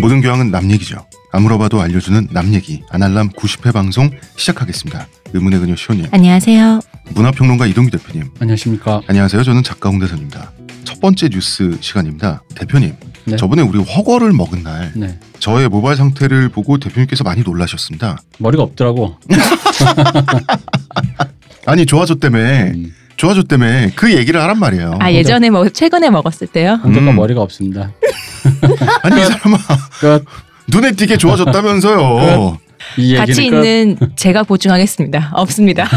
모든 교양은 남 얘기죠. 아물어봐도 알려주는 남 얘기 아날람 90회 방송 시작하겠습니다. 의문의 그녀 시호님. 안녕하세요. 문화평론가 이동규 대표님. 안녕하십니까. 안녕하세요. 저는 작가 홍대선입니다. 첫 번째 뉴스 시간입니다. 대표님. 네. 저번에 우리 허거를 먹은 날 네. 저의 모발 상태를 보고 대표님께서 많이 놀라셨습니다. 머리가 없더라고. 아니 좋아졌다며 그 얘기를 하란 말이에요. 아 예전에 최근에 먹었을 때요? 홍대가 머리가 없습니다. 아니 이 사람아 눈에 띄게 좋아졌다면서요. 이 같이 있는 제가 보증하겠습니다. 없습니다.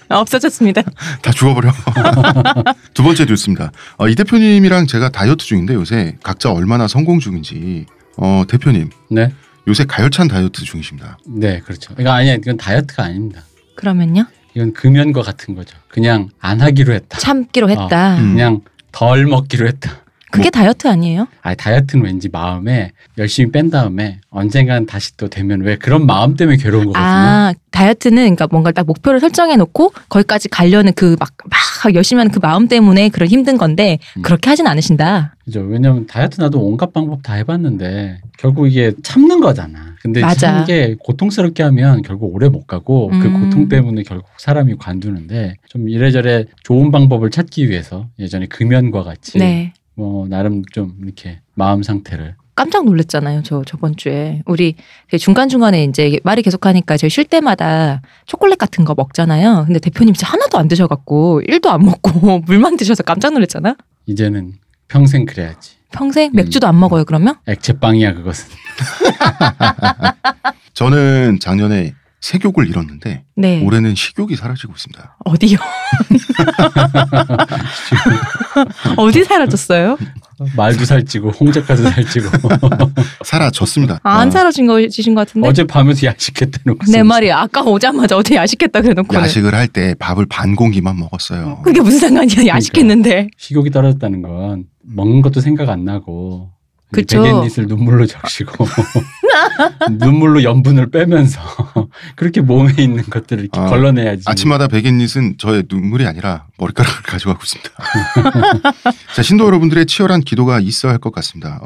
없어졌습니다. 다 죽어버려. 두 번째 뉴스입니다. 이 대표님이랑 제가 다이어트 중인데 요새 각자 얼마나 성공 중인지 대표님 네. 요새 가열찬 다이어트 중이십니다. 네, 그렇죠. 이건 다이어트가 아닙니다. 그러면요? 이건 금연과 같은 거죠. 그냥 안 하기로 했다. 참기로 했다. 그냥 덜 먹기로 했다. 그게 다이어트 아니에요? 다이어트는 왠지 마음에 열심히 뺀 다음에 언젠간 다시 또 되면 왜 그런 마음 때문에 괴로운 거거든요. 아 다이어트는 그러니까 뭔가 딱 목표를 설정해 놓고 거기까지 가려는 그 막 열심히 하는 그 마음 때문에 그런 힘든 건데 그렇게 하진 않으신다. 그죠. 왜냐면 다이어트 나도 온갖 방법 다 해봤는데 결국 이게 참는 거잖아. 근데 맞아. 참는 게 고통스럽게 하면 결국 오래 못 가고 그 고통 때문에 결국 사람이 관두는데 좀 이래저래 좋은 방법을 찾기 위해서 예전에 금연과 같이 네. 나름 좀 이렇게 마음 상태를 깜짝 놀랐잖아요. 저번 주에 우리 중간중간에 이제 말이 계속하니까 저희 쉴 때마다 초콜릿 같은 거 먹잖아요. 근데 대표님 진짜 하나도 안 드셔갖고 1도 안 먹고 물만 드셔서 깜짝 놀랐잖아. 이제는 평생 그래야지. 평생 맥주도 안 먹어요 그러면? 액체빵이야 그것은. 저는 작년에 색욕을 잃었는데 네. 올해는 식욕이 사라지고 있습니다. 어디요? 어디 사라졌어요? 말도 살찌고 홍작가도 살찌고. 사라졌습니다. 안 사라진 거지신 것 같은데? 어제 밤에도 야식했다 놓고. 내 말이 아까 오자마자 어제 야식했다 그래놓고 야식을 할 때 밥을 반 공기만 먹었어요. 그게 무슨 상관이야 야식했는데. 그러니까 식욕이 떨어졌다는 건 먹는 것도 생각 안 나고 그쵸. 베갯잇을 눈물로 적시고 눈물로 염분을 빼면서 그렇게 몸에 있는 것들을 이렇게 걸러내야지. 아침마다 베갯잇은 저의 눈물이 아니라 머리카락을 가져가고 있습니다. 자, 신도 여러분들의 치열한 기도가 있어야 할 것 같습니다.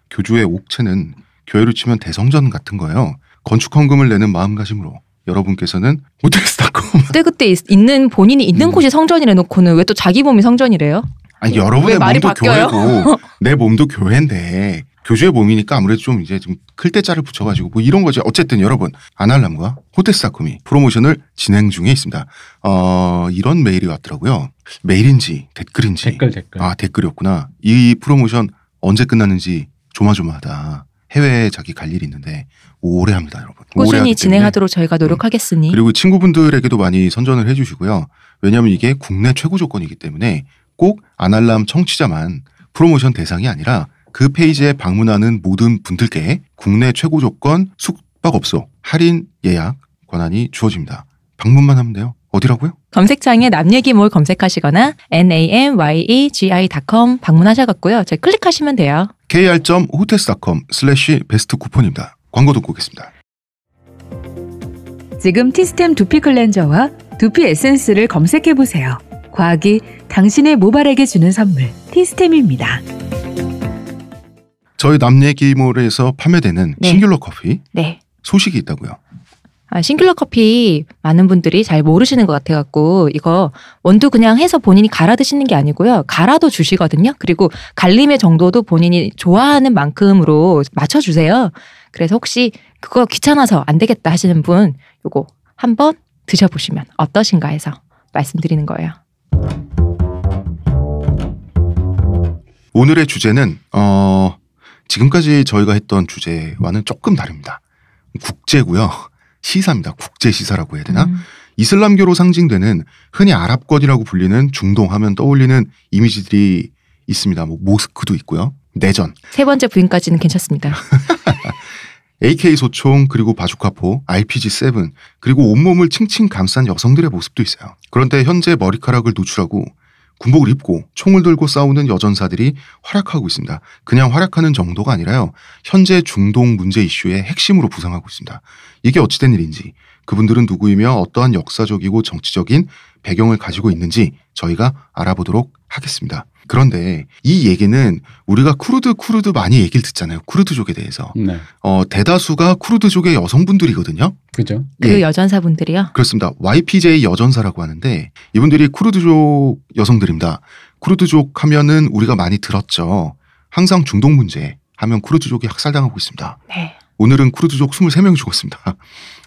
교주의 옥체는 교회로 치면 대성전 같은 거예요. 건축 헌금을 내는 마음가짐으로 여러분께서는 호텔스닷컴 그때 있는 본인이 있는 곳이 성전이래 놓고는 왜 또 자기 몸이 성전이래요? 아니 여러분의 말이 몸도 바뀌어요? 교회고 내 몸도 교회인데 교주의 몸이니까 아무래도 좀 이제 좀 클 때 자를 붙여가지고 뭐 이런 거지. 어쨌든 여러분 아날람과 호텔스닷컴이 프로모션을 진행 중에 있습니다. 이런 메일이 왔더라고요. 메일인지 댓글인지. 댓글. 댓글이었구나. 이 프로모션 언제 끝나는지 조마조마하다. 해외에 자기 갈 일이 있는데 오래 합니다, 여러분. 꾸준히 진행하도록 저희가 노력하겠으니. 그리고 친구분들에게도 많이 선전을 해주시고요. 왜냐하면 이게 국내 최고 조건이기 때문에 꼭 아날람 청취자만 프로모션 대상이 아니라 그 페이지에 방문하는 모든 분들께 국내 최고 조건 숙박업소 할인 예약 권한이 주어집니다. 방문만 하면 돼요. 어디라고요? 검색창에 남얘기몰 검색하시거나 namyegi.com 방문하셔갖고요. 저희 클릭하시면 돼요. kr.hotels.com/베스트 쿠폰입니다. 광고 듣고 오겠습니다. 지금 티스템 두피 클렌저와 두피 에센스를 검색해보세요. 과학이 당신의 모발에게 주는 선물 티스템입니다. 저희 남얘기몰에서 판매되는 네. 싱귤러 커피 네. 소식이 있다고요. 싱귤러 커피 많은 분들이 잘 모르시는 것 같아갖고 이거 원두 그냥 해서 본인이 갈아 드시는 게 아니고요. 갈아도 주시거든요. 그리고 갈림의 정도도 본인이 좋아하는 만큼으로 맞춰주세요. 그래서 혹시 그거 귀찮아서 안 되겠다 하시는 분 요거 한번 드셔보시면 어떠신가 해서 말씀드리는 거예요. 오늘의 주제는 지금까지 저희가 했던 주제와는 조금 다릅니다. 국제고요. 시사입니다. 국제시사라고 해야 되나? 이슬람교로 상징되는 흔히 아랍권이라고 불리는 중동 하면 떠올리는 이미지들이 있습니다. 뭐 모스크도 있고요. 내전. 세 번째 부인까지는 괜찮습니다. AK 소총 그리고 바주카포, RPG-7 그리고 온몸을 칭칭 감싼 여성들의 모습도 있어요. 그런데 현재 머리카락을 노출하고 군복을 입고 총을 들고 싸우는 여전사들이 활약하고 있습니다. 그냥 활약하는 정도가 아니라요. 현재 중동 문제 이슈의 핵심으로 부상하고 있습니다. 이게 어찌된 일인지, 그분들은 누구이며 어떠한 역사적이고 정치적인 배경을 가지고 있는지 저희가 알아보도록 하겠습니다. 그런데 이 얘기는 우리가 쿠르드 많이 얘기를 듣잖아요. 쿠르드족에 대해서. 네. 대다수가 쿠르드족의 여성분들이거든요. 그죠? 그 예. 여전사분들이요? 그렇습니다. YPJ 여전사라고 하는데 이분들이 쿠르드족 여성들입니다. 쿠르드족 하면은 우리가 많이 들었죠. 항상 중동 문제 하면 쿠르드족이 학살당하고 있습니다. 네. 오늘은 쿠르드족 23명이 죽었습니다.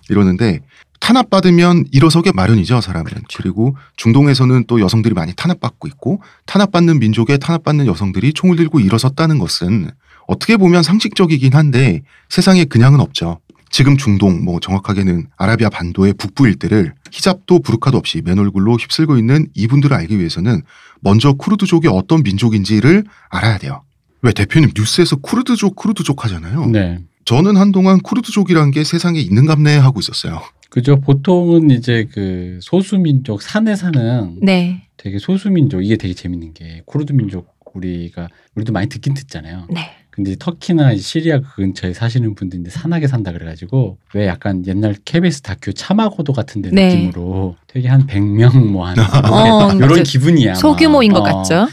이러는데 탄압받으면 일어서게 마련이죠, 사람은. 그렇죠. 그리고 중동에서는 또 여성들이 많이 탄압받고 있고 탄압받는 민족에 탄압받는 여성들이 총을 들고 일어섰다는 것은 어떻게 보면 상식적이긴 한데 세상에 그냥은 없죠. 지금 중동, 정확하게는 아라비아 반도의 북부 일대를 히잡도 부르카도 없이 맨 얼굴로 휩쓸고 있는 이분들을 알기 위해서는 먼저 쿠르드족이 어떤 민족인지를 알아야 돼요. 왜 대표님 뉴스에서 쿠르드족 하잖아요. 네. 저는 한동안 쿠르드족이라는 게 세상에 있는갑네 하고 있었어요. 그죠. 보통은 이제 그 소수민족 산에 사는 네. 되게 소수민족 이게 되게 재밌는 게 쿠르드 민족 우리도 많이 듣긴 듣잖아요. 네. 근데 터키나 시리아 그 근처에 사시는 분들인데 산악에 산다 그래가지고 왜 약간 옛날 KBS 다큐 차마고도 같은 데 네. 느낌으로 되게 한 100명 뭐 한 이런 맞아요. 기분이야. 소규모인 것 같죠?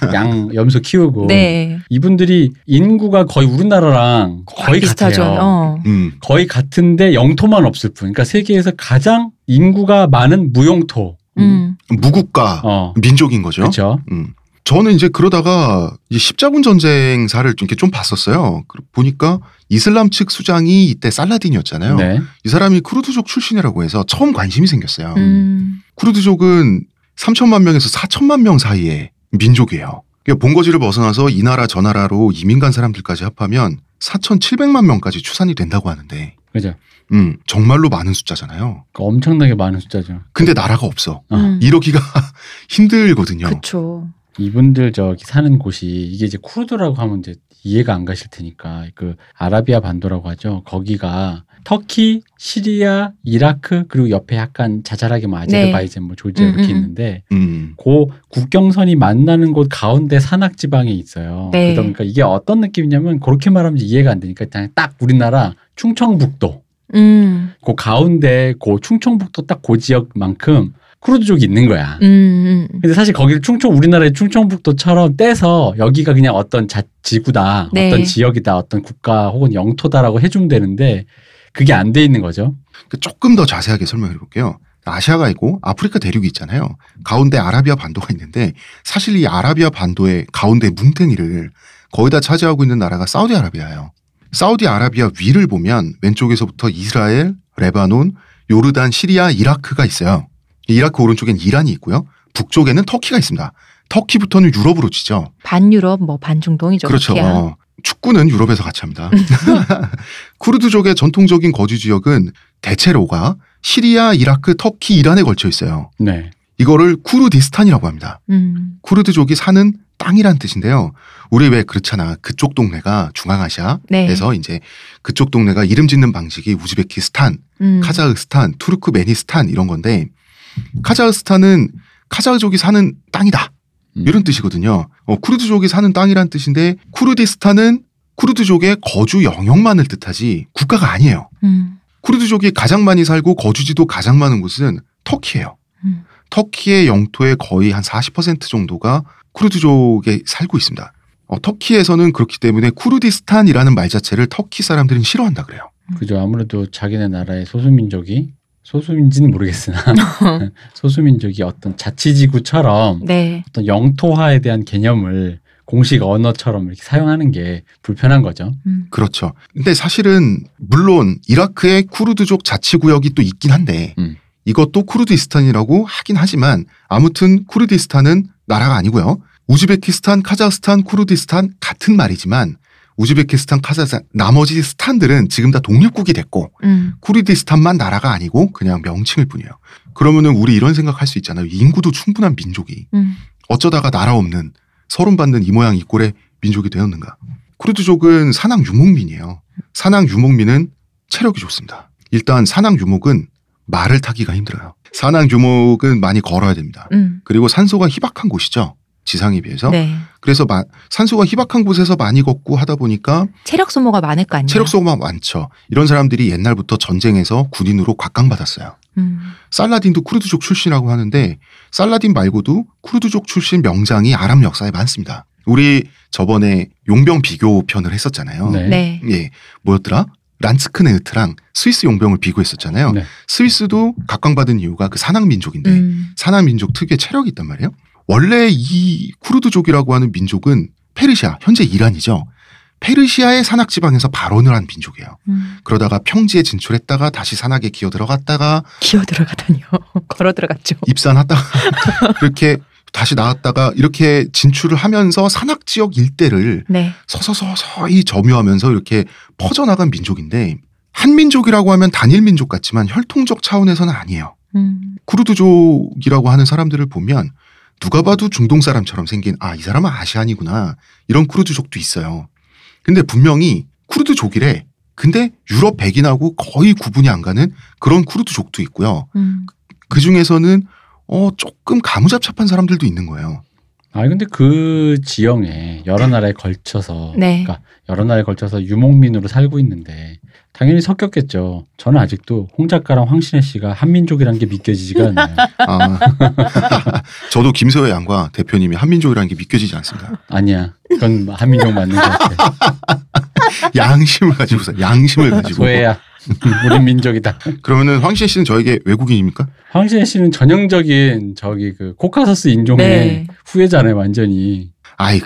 염소 키우고 네. 이분들이 인구가 거의 우리나라랑 거의 비슷하죠. 같아요. 거의 같은데 영토만 없을 뿐. 그러니까 세계에서 가장 인구가 많은 무영토. 무국가 민족인 거죠. 그렇죠. 저는 이제 그러다가 이제 십자군 전쟁사를 이렇게 좀 봤었어요. 보니까 이슬람 측 수장이 이때 살라딘이었잖아요. 네. 이 사람이 쿠르드족 출신이라고 해서 처음 관심이 생겼어요. 쿠르드족은 3천만 명에서 4천만 명 사이의 민족이에요. 본거지를 벗어나서 이 나라 저 나라로 이민 간 사람들까지 합하면 4,700만 명까지 추산이 된다고 하는데 그죠. 정말로 많은 숫자잖아요. 엄청나게 많은 숫자죠. 근데 나라가 없어. 음. 이러기가 힘들거든요. 그렇죠. 이분들 저기 사는 곳이 이게 이제 쿠르드라고 하면 이제 이해가 안 가실 테니까 그 아라비아 반도라고 하죠. 거기가 터키, 시리아, 이라크 그리고 옆에 약간 자잘하게 뭐 아제르바이잔 뭐 조지아 이렇게 있는데 그 국경선이 만나는 곳 가운데 산악 지방에 있어요. 네. 그러니까 이게 어떤 느낌이냐면 그렇게 말하면 이해가 안 되니까 그냥 딱 우리나라 충청북도 그 가운데 그 충청북도 딱 그 지역만큼 쿠르드족이 있는 거야. 근데 사실 거기를 우리나라의 충청북도처럼 떼서 여기가 그냥 어떤 지구다, 네. 어떤 지역이다, 어떤 국가 혹은 영토다라고 해주면 되는데 그게 안 돼 있는 거죠. 조금 더 자세하게 설명해 볼게요. 아시아가 있고 아프리카 대륙이 있잖아요. 가운데 아라비아 반도가 있는데 사실 이 아라비아 반도의 가운데 뭉탱이를 거의 다 차지하고 있는 나라가 사우디아라비아예요. 사우디아라비아 위를 보면 왼쪽에서부터 이스라엘, 레바논, 요르단, 시리아, 이라크가 있어요. 이라크 오른쪽엔 이란이 있고요. 북쪽에는 터키가 있습니다. 터키부터는 유럽으로 치죠. 반유럽, 반중동이죠. 그렇죠. 축구는 유럽에서 같이 합니다. 쿠르드족의 전통적인 거주 지역은 대체로가 시리아, 이라크, 터키, 이란에 걸쳐 있어요. 네. 이거를 쿠르디스탄이라고 합니다. 쿠르드족이 사는 땅이란 뜻인데요. 우리 왜 그렇잖아. 그쪽 동네가 중앙아시아에서 네. 이제 그쪽 동네가 이름 짓는 방식이 우즈베키스탄, 카자흐스탄, 투르크메니스탄 이런 건데 카자흐스탄은 카자흐족이 사는 땅이다. 이런 뜻이거든요. 쿠르드족이 사는 땅이란 뜻인데 쿠르디스탄은 쿠르드족의 거주 영역만을 뜻하지 국가가 아니에요. 쿠르드족이 가장 많이 살고 거주지도 가장 많은 곳은 터키예요. 터키의 영토의 거의 한 40% 정도가 쿠르드족에 살고 있습니다. 터키에서는 그렇기 때문에 쿠르디스탄이라는 말 자체를 터키 사람들은 싫어한다 그래요. 그죠. 아무래도 자기네 나라의 소수민지는 모르겠으나 소수민족이 어떤 자치지구처럼 네. 어떤 영토화에 대한 개념을 공식 언어처럼 이렇게 사용하는 게 불편한 거죠. 그렇죠. 근데 사실은 물론 이라크의 쿠르드족 자치구역이 또 있긴 한데 이것도 쿠르디스탄이라고 하긴 하지만 아무튼 쿠르디스탄은 나라가 아니고요. 우즈베키스탄, 카자흐스탄, 쿠르디스탄 같은 말이지만 우즈베키스탄, 카자흐스탄 나머지 스탄들은 지금 다 독립국이 됐고 쿠르디스탄만 나라가 아니고 그냥 명칭일 뿐이에요. 그러면은 우리 이런 생각할 수 있잖아요. 인구도 충분한 민족이 어쩌다가 나라 없는 서름받는 이 모양 이 꼴의 민족이 되었는가. 쿠르드족은 산악 유목민이에요. 산악 유목민은 체력이 좋습니다. 일단 산악 유목은 말을 타기가 힘들어요. 산악 유목은 많이 걸어야 됩니다. 그리고 산소가 희박한 곳이죠. 지상에 비해서. 네. 그래서 산소가 희박한 곳에서 많이 걷고 하다 보니까 체력 소모가 많을 거 아니에요. 체력 소모가 많죠. 이런 사람들이 옛날부터 전쟁에서 군인으로 곽강받았어요. 살라딘도 쿠르드족 출신이라고 하는데 살라딘 말고도 쿠르드족 출신 명장이 아랍 역사에 많습니다. 우리 저번에 용병 비교 편을 했었잖아요. 네. 네. 예, 뭐였더라? 란츠크네흐트랑 스위스 용병을 비교했었잖아요. 네. 스위스도 각광받은 이유가 그 산악 민족인데 산악 민족 특유의 체력이 있단 말이에요. 원래 이 쿠르드족이라고 하는 민족은 페르시아, 현재 이란이죠. 페르시아의 산악 지방에서 발원을 한 민족이에요. 그러다가 평지에 진출했다가 다시 산악에 기어 들어갔다가 기어 들어가다니요. 걸어 들어갔죠. 입산하다가 그렇게 다시 나왔다가 이렇게 진출을 하면서 산악 지역 일대를 네. 서서히 점유하면서 이렇게 퍼져나간 민족인데 한민족이라고 하면 단일 민족 같지만 혈통적 차원에서는 아니에요. 쿠르드족이라고 하는 사람들을 보면 누가 봐도 중동 사람처럼 생긴 이 사람은 아시안이구나 이런 쿠르드족도 있어요. 근데 분명히 쿠르드족이래. 근데 유럽 백인하고 거의 구분이 안 가는 그런 쿠르드족도 있고요. 그 중에서는 조금 가무잡잡한 사람들도 있는 거예요. 근데 그 지형에 여러 나라에 걸쳐서 네. 그러니까 여러 나라에 걸쳐서 유목민으로 살고 있는데 당연히 섞였겠죠. 저는 아직도 홍 작가랑 황신혜 씨가 한민족이라는 게 믿겨지지가 않아요. 저도 김세호 양과 대표님이 한민족이라는 게 믿겨지지 않습니다. 아니야. 그건 한민족 맞는 것 같아. 양심을 가지고서 양심을 가지고. 소혜야. 우린 민족이다. 그러면은 황신혜 씨는 저에게 외국인입니까? 황신혜 씨는 전형적인 그 코카서스 인종의 네. 후예잖아요. 완전히.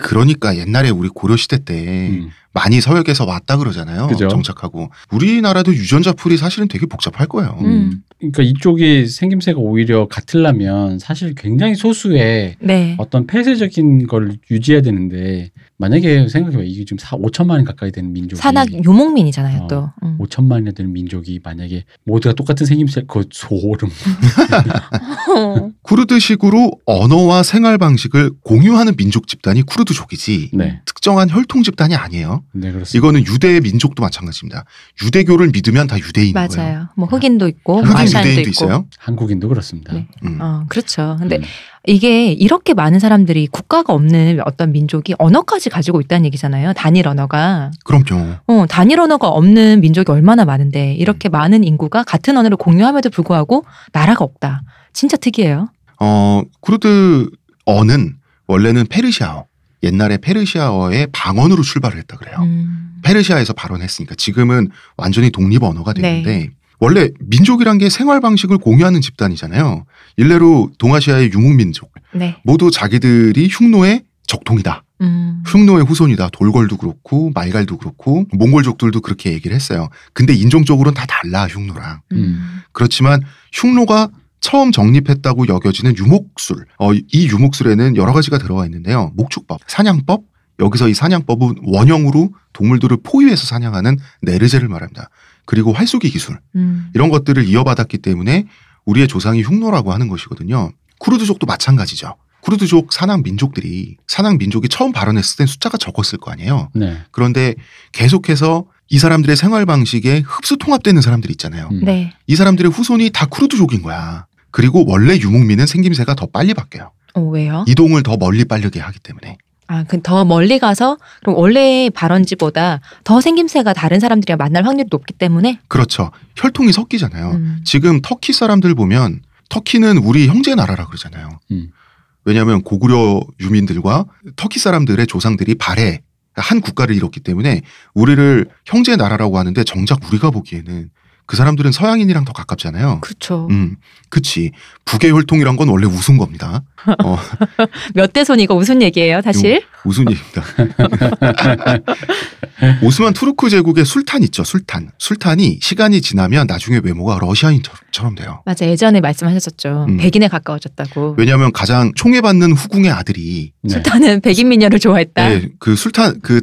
그러니까 옛날에 우리 고려시대 때 많이 서역에서 왔다 그러잖아요. 그죠? 정착하고. 우리나라도 유전자 풀이 사실은 되게 복잡할 거예요. 그러니까 이쪽이 생김새가 오히려 같으려면 사실 굉장히 소수의 네. 어떤 폐쇄적인 걸 유지해야 되는데 만약에 생각해봐. 이게 지금 5천만 가까이 되는 민족이 산악 유목민이잖아요. 또. 5천만이나 되는 민족이 만약에 모두가 똑같은 생김새 그거 소름. 쿠르드식으로 언어와 생활 방식을 공유하는 민족 집단이 쿠르드족이지 네. 특정한 혈통 집단이 아니에요. 네, 그렇습니다. 이거는 유대 민족도 마찬가지입니다. 유대교를 믿으면 다 유대인인 거예요. 맞아요. 뭐 흑인도 있고 흑인 아시안도 유대인도 있고. 있어요. 한국인도 그렇습니다. 네. 음. 그렇죠. 근데 이게 이렇게 많은 사람들이 국가가 없는 어떤 민족이 언어까지 가지고 있다는 얘기잖아요. 단일 언어가. 그럼요. 단일 언어가 없는 민족이 얼마나 많은데 이렇게 많은 인구가 같은 언어를 공유함에도 불구하고 나라가 없다. 진짜 특이해요. 쿠르드어는 원래는 페르시아어, 옛날에 페르시아어의 방언으로 출발을 했다 그래요. 페르시아에서 발원했으니까 지금은 완전히 독립 언어가 됐는데 네. 원래 민족이란 게 생활 방식을 공유하는 집단이잖아요. 일례로 동아시아의 유목민족 네. 모두 자기들이 흉노의 적통이다. 흉노의 후손이다. 돌걸도 그렇고 말갈도 그렇고 몽골족들도 그렇게 얘기를 했어요. 근데 인종적으로는 다 달라 흉노랑. 그렇지만 흉노가 처음 정립했다고 여겨지는 유목술. 이 유목술에는 여러 가지가 들어가 있는데요. 목축법, 사냥법. 여기서 이 사냥법은 원형으로 동물들을 포위해서 사냥하는 네르제를 말합니다. 그리고 활쏘기 기술. 이런 것들을 이어받았기 때문에 우리의 조상이 흉노라고 하는 것이거든요. 쿠르드족도 마찬가지죠. 쿠르드족 산악 민족이 처음 발원했을 땐 숫자가 적었을 거 아니에요. 네. 그런데 계속해서 이 사람들의 생활 방식에 흡수 통합되는 사람들 있잖아요. 네. 이 사람들의 후손이 다 쿠르드족인 거야. 그리고 원래 유목민은 생김새가 더 빨리 바뀌어요. 왜요? 이동을 더 멀리 빠르게 하기 때문에. 더 멀리 가서 그럼 원래 발원지보다 더 생김새가 다른 사람들이랑 만날 확률이 높기 때문에. 그렇죠. 혈통이 섞이잖아요. 지금 터키 사람들 보면 터키는 우리 형제 나라라 그러잖아요. 왜냐하면 고구려 유민들과 터키 사람들의 조상들이 발해 한 국가를 이뤘기 때문에 우리를 형제 나라라고 하는데 정작 우리가 보기에는 그 사람들은 서양인이랑 더 가깝잖아요. 그렇죠. 그치. 북의 혈통이란 건 원래 우스운 겁니다. 몇 대 손 이거 무슨 얘기예요, 사실? 우스운 얘기입니다. 오스만 투르크 제국의 술탄 있죠, 술탄. 술탄이 시간이 지나면 나중에 외모가 러시아인처럼 돼요. 맞아, 예전에 말씀하셨었죠. 백인에 가까워졌다고. 왜냐하면 가장 총애받는 후궁의 아들이 술탄은 백인 미녀를 좋아했다. 네, 그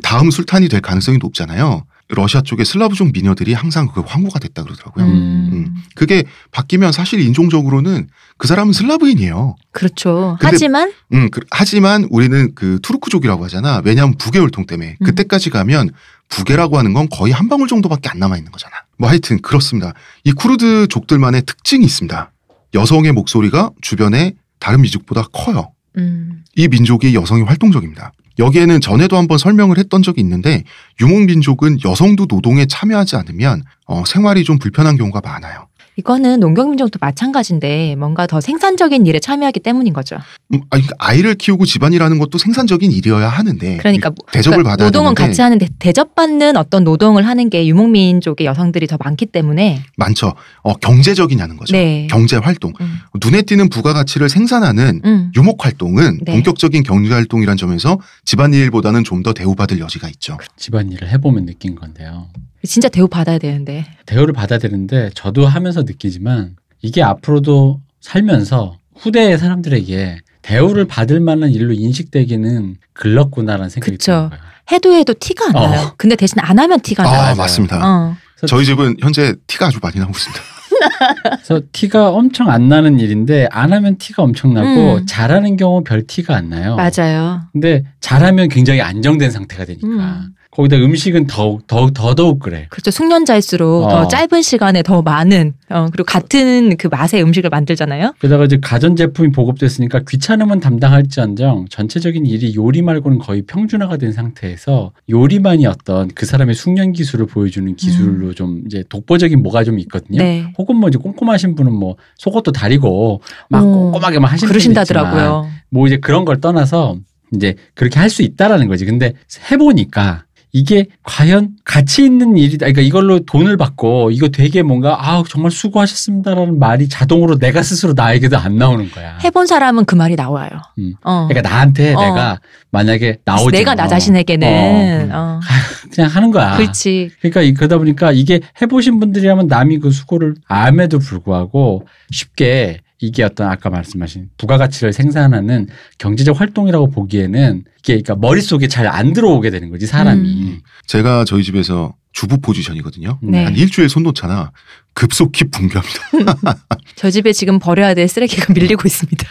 다음 술탄이 될 가능성이 높잖아요. 러시아 쪽의 슬라브족 미녀들이 항상 그 황후가 됐다 그러더라고요. 그게 바뀌면 사실 인종적으로는 그 사람은 슬라브인이에요. 그렇죠. 근데, 하지만 우리는 그 투르크족이라고 하잖아. 왜냐하면 북의 혈통 때문에. 그때까지 가면 북이라고 하는 건 거의 한 방울 정도밖에 안 남아 있는 거잖아. 뭐 하여튼 그렇습니다. 이 쿠르드족들만의 특징이 있습니다. 여성의 목소리가 주변의 다른 민족보다 커요. 이 민족이 여성이 활동적입니다. 여기에는 전에도 한번 설명을 했던 적이 있는데 유목민족은 여성도 노동에 참여하지 않으면 생활이 좀 불편한 경우가 많아요. 이거는 농경민족도 마찬가지인데 뭔가 더 생산적인 일에 참여하기 때문인 거죠. 아이를 키우고 집안일하는 것도 생산적인 일이어야 하는데 그러니까 대접을 받아야 노동은 되는데 같이 하는데 대접받는 어떤 노동을 하는 게 유목민족의 여성들이 더 많기 때문에 많죠. 경제적이냐는 거죠. 네. 경제활동. 눈에 띄는 부가가치를 생산하는 유목활동은 네. 본격적인 경제활동이란 점에서 집안일보다는 좀 더 대우받을 여지가 있죠. 집안일을 해보면 느낀 건데요. 진짜 대우받아야 되는데. 대우를 받아야 되는데 저도 하면서 느끼지만 이게 앞으로도 살면서 후대의 사람들에게 대우를 받을 만한 일로 인식되기는 글렀구나라는 생각이 그쵸. 드는 거예요. 해도 티가 안 나요. 근데 대신 안 하면 티가 나요. 맞습니다. 저희 집은 현재 티가 아주 많이 나고 있습니다. 그래서 티가 엄청 안 나는 일인데 안 하면 티가 엄청 나고 잘하는 경우 별 티가 안 나요. 맞아요. 근데 잘하면 굉장히 안정된 상태가 되니까 거기다 음식은 더더욱 그래. 그렇죠. 숙련자일수록 더 짧은 시간에 더 많은 그리고 같은 그 맛의 음식을 만들잖아요. 게다가 이제 가전제품이 보급됐으니까 귀찮으면 담당할지언정 전체적인 일이 요리 말고는 거의 평준화가 된 상태에서 요리만이 어떤 그 사람의 숙련 기술을 보여주는 기술로 좀 이제 독보적인 뭐가 좀 있거든요. 네. 혹은 뭐 이제 꼼꼼하신 분은 뭐 속옷도 다리고 막 꼼꼼하게 막 하시는 분이 그러신다더라고요. 뭐 이제 그런 걸 떠나서 이제 그렇게 할 수 있다라는 거지. 근데 해보니까 이게 과연 가치 있는 일이다. 그러니까 이걸로 돈을 받고 이거 되게 뭔가 정말 수고하셨습니다라는 말이 자동으로 내가 스스로 나에게도 안 나오는 거야. 해본 사람은 그 말이 나와요. 그러니까 나한테 내가 만약에 나오지 내가 나 자신에게는 그냥 하는 거야. 그렇지. 그러니까 그러다 보니까 이게 해보신 분들이라면 남이 그 수고를 암에도 불구하고 쉽게 이게 어떤 아까 말씀하신 부가가치를 생산하는 경제적 활동이라고 보기에는 이게 그러니까 머릿속에 잘 안 들어오게 되는 거지 사람이. 제가 저희 집에서 주부 포지션이거든요. 네. 한 일주일 손 놓잖아. 급속히 붕괴합니다. 저 집에 지금 버려야 될 쓰레기가 밀리고 있습니다.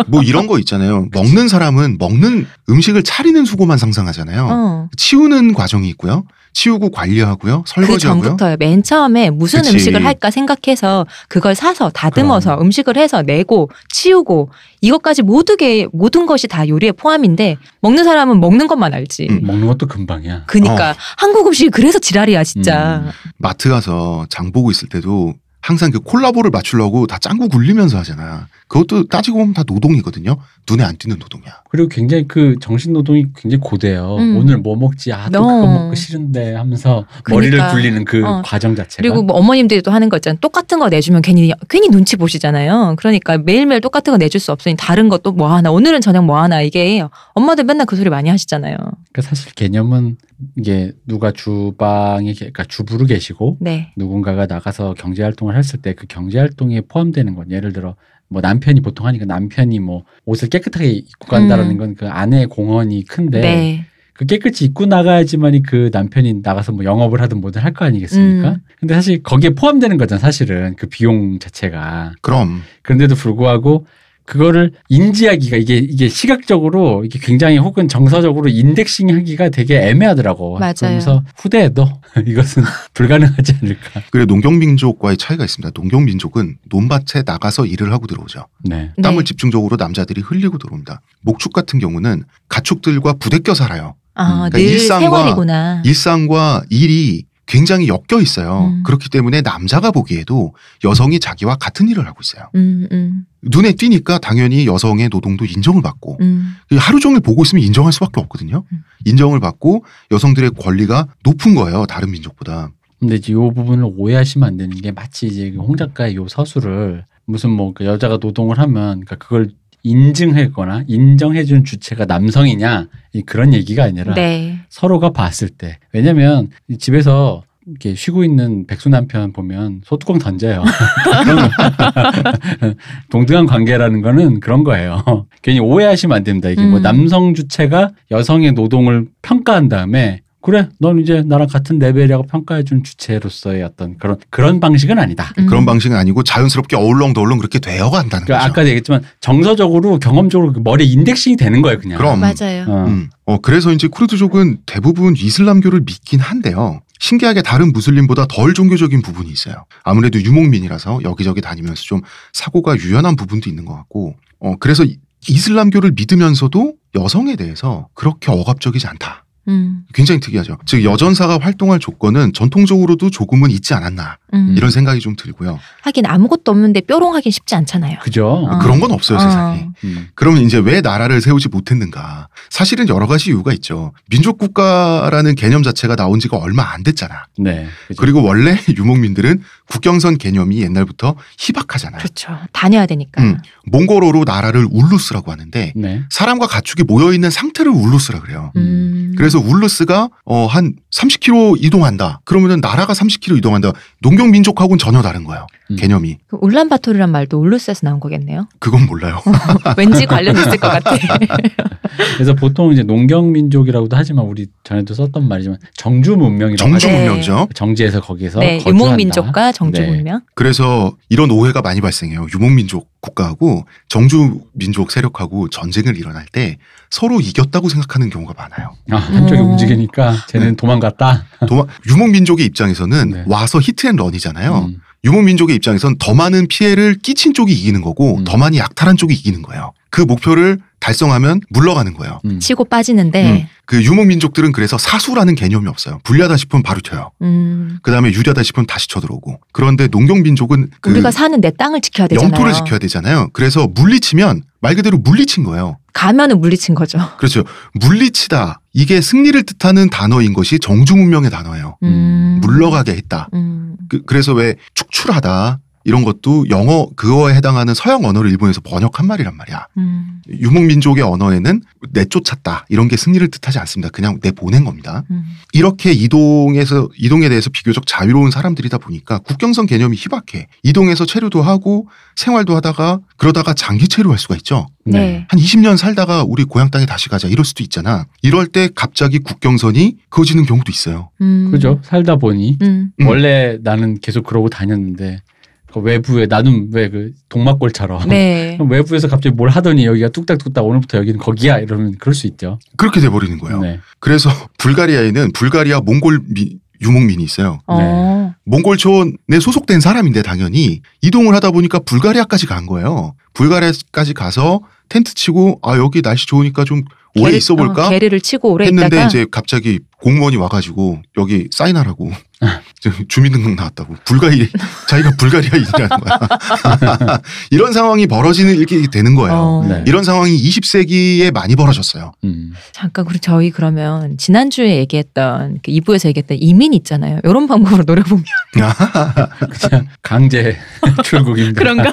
뭐 이런 거 있잖아요. 먹는 사람은 먹는 음식을 차리는 수고만 상상하잖아요. 치우는 과정이 있고요. 치우고 관리하고요. 설거지하고요. 그 전부터요. 맨 처음에 무슨 음식을 할까 생각해서 그걸 사서 다듬어서 음식을 해서 내고 치우고 이것까지 모든 것이 다 요리에 포함인데 먹는 사람은 먹는 것만 알지. 먹는 것도 금방이야. 그러니까 한국 음식이 그래서 지랄이야 진짜. 마트 가서 장 보고 있을 때도 항상 그 콜라보를 맞추려고 다 짱구 굴리면서 하잖아. 그것도 따지고 보면 다 노동이거든요. 눈에 안 띄는 노동이야. 그리고 굉장히 그 정신노동이 굉장히 고돼요. 오늘 뭐 먹지? 또 그거 먹고 싫은데 하면서 머리를 굴리는 그 과정 자체가. 그리고 뭐 어머님들이 또 하는 거 있잖아요. 똑같은 거 내주면 괜히 눈치 보시잖아요. 그러니까 매일매일 똑같은 거 내줄 수 없으니 다른 것도 뭐 하나 오늘은 저녁 뭐 하나 이게 엄마들 맨날 그 소리 많이 하시잖아요. 그러니까 사실 개념은 이게 누가 주방에 그러니까 주부로 계시고 네. 누군가가 나가서 경제활동을 했을 때 그 경제활동에 포함되는 건 예를 들어 뭐 남편이 보통 하니까 남편이 뭐 옷을 깨끗하게 입고 간다라는 건 그 아내의 공헌이 큰데 네. 그 깨끗이 입고 나가야지만이 그 남편이 나가서 뭐 영업을 하든 뭐든 할 거 아니겠습니까? 근데 사실 거기에 포함되는 거잖아 사실은 그 비용 자체가. 그럼. 그런데도 불구하고 그거를 인지하기가 이게 시각적으로 이게 굉장히 혹은 정서적으로 인덱싱하기가 되게 애매하더라고. 맞아요. 그래서 후대에도 이것은 불가능하지 않을까. 그래 농경민족과의 차이가 있습니다. 농경민족은 논밭에 나가서 일을 하고 들어오죠. 네. 땀을 집중적으로 남자들이 흘리고 들어옵니다. 목축 같은 경우는 가축들과 부대껴 살아요. 그러니까 늘 세월이구나. 일상과 일이 굉장히 엮여 있어요. 그렇기 때문에 남자가 보기에도 여성이 자기와 같은 일을 하고 있어요. 눈에 띄니까 당연히 여성의 노동도 인정을 받고 하루 종일 보고 있으면 인정할 수밖에 없거든요. 인정을 받고 여성들의 권리가 높은 거예요. 다른 민족보다. 근데 이제 이 부분을 오해하시면 안 되는 게 마치 이제 홍 작가의 요 서술을 무슨 뭐 그 여자가 노동을 하면 그러니까 그걸 인증하거나 인정해준 주체가 남성이냐 그런 얘기가 아니라 네. 서로가 봤을 때 왜냐면 집에서 이렇게 쉬고 있는 백수 남편 보면 소뚜껑 던져요. 동등한 관계라는 거는 그런 거예요. 괜히 오해하시면 안 됩니다. 이게 뭐 남성 주체가 여성의 노동을 평가한 다음에 그래, 넌 이제 나랑 같은 레벨이라고 평가해준 주체로서의 어떤 그런 방식은 아니다. 그런 방식은 아니고 자연스럽게 어울렁더울렁 그렇게 되어간다는 그러니까 거죠. 아까도 얘기했지만 정서적으로 경험적으로 머리에 인덱싱이 되는 거예요, 그냥. 그럼. 맞아요. 그래서 이제 쿠르드족은 대부분 이슬람교를 믿긴 한데요. 신기하게 다른 무슬림보다 덜 종교적인 부분이 있어요. 아무래도 유목민이라서 여기저기 다니면서 좀 사고가 유연한 부분도 있는 것 같고 그래서 이슬람교를 믿으면서도 여성에 대해서 그렇게 억압적이지 않다. 굉장히 특이하죠. 즉 여전사가 활동할 조건은 전통적으로도 조금은 있지 않았나 이런 생각이 좀 들고요. 하긴 아무것도 없는데 뾰롱하긴 쉽지 않잖아요. 그죠? 그런 건 없어요 세상에. 그러면 이제 왜 나라를 세우지 못했는가? 사실은 여러 가지 이유가 있죠. 민족국가라는 개념 자체가 나온 지가 얼마 안 됐잖아. 네. 그죠? 그리고 원래 유목민들은 국경선 개념이 옛날부터 희박하잖아요. 그렇죠. 다녀야 되니까. 몽골어로 나라를 울루스라고 하는데 네. 사람과 가축이 모여있는 상태를 울루스라 그래요. 그래서 울루스가 한 30km 이동한다. 그러면은 나라가 30km 이동한다. 농경민족하고는 전혀 다른 거예요. 개념이. 그 울란바토르란 말도 울루스에서 나온 거겠네요. 그건 몰라요. 왠지 관련 있을 것 같아. 그래서 보통 이제 농경민족이라고도 하지만 우리 전에도 썼던 말이지만 정주문명이라고 정주문명이죠. 정지에서 거기서 네, 거주한다. 유목민족과 정주문명. 네. 그래서 이런 오해가 많이 발생해요. 유목민족 국가하고 정주민족 세력하고 전쟁을 일어날 때 서로 이겼다고 생각하는 경우가 많아요. 한쪽이 움직이니까 쟤는 도망갔다. 유목민족의 입장에서는 네. 와서 히트앤런이잖아요. 유목민족의 입장에선 더 많은 피해를 끼친 쪽이 이기는 거고 더 많이 약탈한 쪽이 이기는 거예요. 그 목표를 달성하면 물러가는 거예요. 치고 빠지는데 그 유목민족들은 그래서 사수라는 개념이 없어요. 불리하다 싶으면 바로 튀어요. 그다음에 유리하다 싶으면 다시 쳐들어오고. 그런데 농경민족은 우리가 사는 내 땅을 지켜야 되잖아요. 영토를 지켜야 되잖아요. 그래서 물리치면 말 그대로 물리친 거예요. 가면은 물리친 거죠. 그렇죠. 물리치다. 이게 승리를 뜻하는 단어인 것이 정주문명의 단어예요. 물러가게 했다. 그래서 왜 축출하다 이런 것도 영어 그거에 해당하는 서양 언어를 일본에서 번역한 말이란 말이야. 유목민족의 언어에는 내쫓았다 이런 게 승리를 뜻하지 않습니다. 그냥 내보낸 겁니다. 이렇게 이동에 대해서 비교적 자유로운 사람들이다 보니까 국경선 개념이 희박해. 이동해서 체류도 하고 생활도 하다가 그러다가 장기 체류할 수가 있죠. 네. 한 20년 살다가 우리 고향 땅에 다시 가자 이럴 수도 있잖아. 이럴 때 갑자기 국경선이 그어지는 경우도 있어요. 그죠? 살다 보니 원래 나는 계속 그러고 다녔는데 그 외부에 나는 왜 그 동막골처럼 네. 외부에서 갑자기 뭘 하더니 여기가 뚝딱뚝딱 오늘부터 여기는 거기야 이러면 그럴 수 있죠. 그렇게 돼버리는 거예요. 네. 그래서 불가리아에는 불가리아 몽골 유목민이 있어요. 몽골 초원에 소속된 사람인데 당연히 이동을 하다 보니까 불가리아까지 간 거예요. 불가리아까지 가서 텐트 치고 여기 날씨 좋으니까 좀 오래 있어볼까? 게르를 치고 오래 했는데 있다가 이제 갑자기 공무원이 와가지고 여기 사인하라고 주민등록 나왔다고. 자기가 불가리아인이라는 거야. 이런 상황이 이렇게 되는 거예요. 네. 이런 상황이 20세기에 많이 벌어졌어요. 잠깐 저희 그러면 지난주에 얘기했던 그 2부에서 얘기했던 이민 있잖아요. 이런 방법으로 노려보면 그냥 강제 출국입니다. 그런가?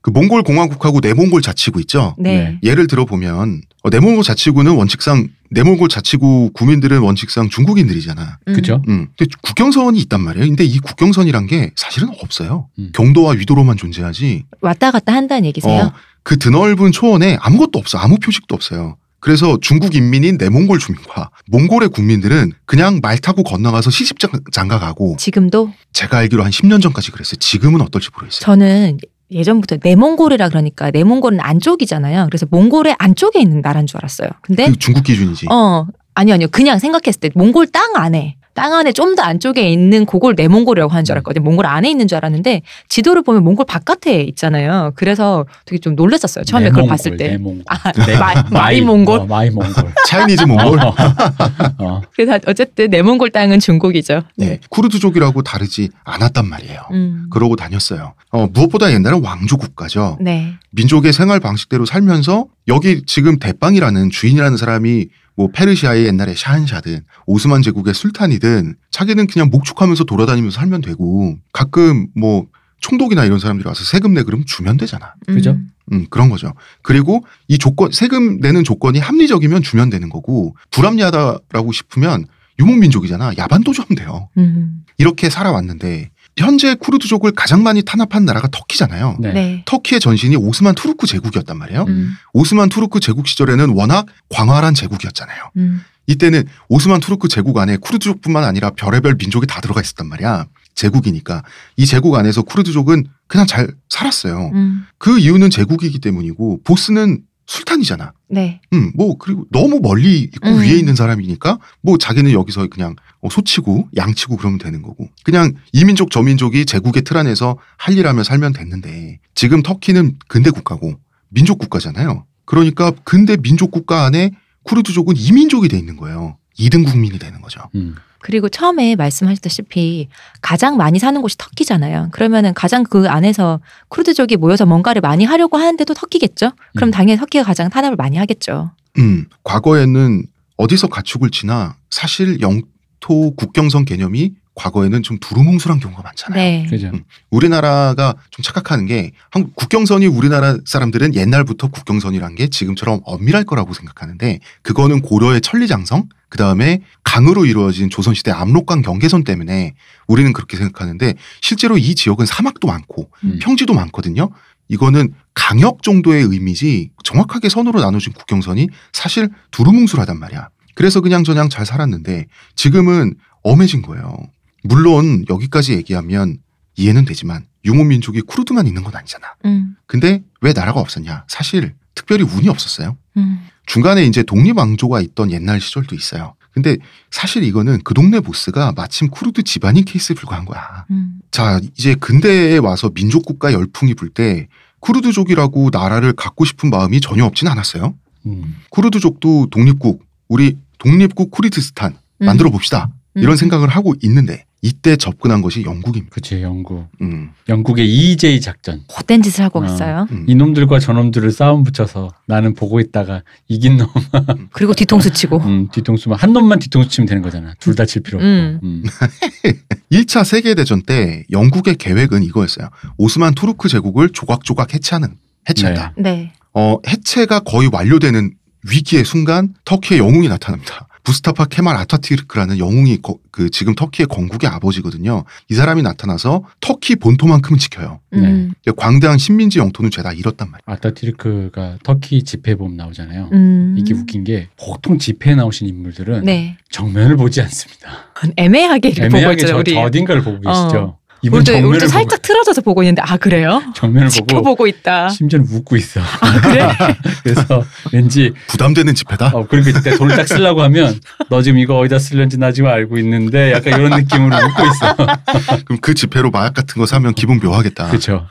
그 몽골 공화국하고 내몽골 자치구 있죠. 네. 예를 들어보면 내몽골 자치구는 원칙상 내몽골 자치구 구민들은 원칙상 중국인들이잖아. 그죠? 근데 국경선이 있단 말이에요. 근데 이 국경선이란 게 사실은 없어요. 경도와 위도로만 존재하지. 왔다 갔다 한다는 얘기세요? 그 드넓은 초원에 아무것도 없어. 아무 표식도 없어요. 그래서 중국 인민인 내몽골 주민과 몽골의 국민들은 그냥 말 타고 건너가서 시집 장가 가고. 지금도? 제가 알기로 한 10년 전까지 그랬어요. 지금은 어떨지 모르겠어요. 저는 예전부터 내몽골이라 그러니까 내몽골은 안쪽이잖아요. 그래서 몽골의 안쪽에 있는 나라인 줄 알았어요. 근데 그 중국 기준이지. 아니요. 그냥 생각했을 때 몽골 땅 안에 좀 더 안쪽에 있는 그걸 내몽골이라고 하는 줄 알았거든요. 몽골 안에 있는 줄 알았는데 지도를 보면 몽골 바깥에 있잖아요. 그래서 되게 좀 놀랐었어요. 처음에 그걸 봤을 때. 내몽골. 마이몽골? 마이몽골. 차이니즈 몽골. 그래서 어쨌든 내몽골 땅은 중국이죠. 네. 쿠르드족이라고 다르지 않았단 말이에요. 그러고 다녔어요. 무엇보다 옛날은 왕조 국가죠. 네. 민족의 생활 방식대로 살면서 여기 지금 대빵이라는 주인이라는 사람이 뭐 페르시아의 옛날에 샤한샤든 오스만 제국의 술탄이든 자기는 그냥 목축하면서 돌아다니면서 살면 되고 가끔 뭐 총독이나 이런 사람들이 와서 세금 내 그러면 주면 되잖아. 그죠? 그런 거죠. 그리고 이 세금 내는 조건이 합리적이면 주면 되는 거고 불합리하다라고 싶으면 유목민족이잖아. 야반도주하면 돼요. 이렇게 살아왔는데 현재 쿠르드족을 가장 많이 탄압한 나라가 터키잖아요. 네. 네. 터키의 전신이 오스만 투르크 제국이었단 말이에요. 오스만 투르크 제국 시절에는 워낙 광활한 제국이었잖아요. 이때는 오스만 투르크 제국 안에 쿠르드족뿐만 아니라 별의별 민족이 다 들어가 있었단 말이야. 제국이니까. 이 제국 안에서 쿠르드족은 그냥 잘 살았어요. 그 이유는 제국이기 때문이고 보스는 술탄이잖아. 네. 그리고 너무 멀리 있고 위에 있는 사람이니까 뭐 자기는 여기서 그냥 소치고 양치고 그러면 되는 거고. 그냥 이 민족 저 민족이 제국의 틀 안에서 할 일 하며 살면 됐는데 지금 터키는 근대 국가고 민족 국가잖아요. 그러니까 근대 민족 국가 안에 쿠르드족은 이민족이 돼 있는 거예요. 2등 국민이 되는 거죠. 그리고 처음에 말씀하셨다시피 가장 많이 사는 곳이 터키잖아요. 그러면은 가장 그 안에서 쿠르드족이 모여서 뭔가를 많이 하려고 하는데도 터키겠죠. 그럼 당연히 터키가 가장 탄압을 많이 하겠죠. 과거에는 어디서 가축을 치나 사실 영토 국경선 개념이 과거에는 좀 두루뭉술한 경우가 많잖아요. 네. 그죠. 우리나라가 좀 착각하는 게 국경선이 우리나라 사람들은 옛날부터 국경선이란 게 지금처럼 엄밀할 거라고 생각하는데 그거는 고려의 천리장성 그다음에 강으로 이루어진 조선시대 압록강 경계선 때문에 우리는 그렇게 생각하는데 실제로 이 지역은 사막도 많고 평지도 많거든요. 이거는 강역 정도의 의미지 정확하게 선으로 나눠진 국경선이 사실 두루뭉술하단 말이야. 그래서 그냥저냥 잘 살았는데 지금은 엄해진 거예요. 물론 여기까지 얘기하면 이해는 되지만 유목민족이 쿠르드만 있는 건 아니잖아. 근데 왜 나라가 없었냐? 사실 특별히 운이 없었어요. 중간에 이제 독립왕조가 있던 옛날 시절도 있어요. 근데 사실 이거는 그 동네 보스가 마침 쿠르드 집안인 케이스에 불과한 거야. 자, 이제 근대에 와서 민족국가 열풍이 불 때 쿠르드족이라고 나라를 갖고 싶은 마음이 전혀 없진 않았어요. 쿠르드족도 독립국, 우리 독립국 쿠르디스탄 만들어 봅시다. 이런 생각을 하고 있는데 이때 접근한 것이 영국입니다. 그치, 영국. 영국의 EJ 작전. 헛된 짓을 하고 갔어요. 이놈들과 저놈들을 싸움 붙여서 나는 보고 있다가 이긴 놈. 그리고 뒤통수 치고. 뒤통수만 한 놈만 뒤통수 치면 되는 거잖아. 둘 다 칠 필요 없고. 1차 세계대전 때 영국의 계획은 이거였어요. 오스만 투르크 제국을 조각조각 해체한다. 네. 해체가 거의 완료되는 위기의 순간 터키의 영웅이 나타납니다. 무스타파 케말 아타튀르크라는 영웅이 지금 터키의 건국의 아버지거든요. 이 사람이 나타나서 터키 본토만큼은 지켜요. 광대한 식민지 영토는 죄다 잃었단 말이에요. 아타튀르크가 터키 집회에 보면 나오잖아요. 이게 웃긴 게 보통 집회에 나오신 인물들은 네. 정면을 보지 않습니다. 애매하게 보고 있죠. 저 어딘가를 보고 계시죠. 이분 정면을 살짝 틀어져서 보고 있는데 그래요? 정면을 지켜보고 있다. 심지어는 웃고 있어. 그래? 그래서 왠지 부담되는 집회다. 그러니까 그때 돈을 딱 쓰려고 하면 너 지금 이거 어디다 쓰려는지 나 지금 알고 있는데 약간 이런 느낌으로 웃고 있어. 그럼 그 집회로 마약 같은 거 사면 기분 묘하겠다. 그렇죠.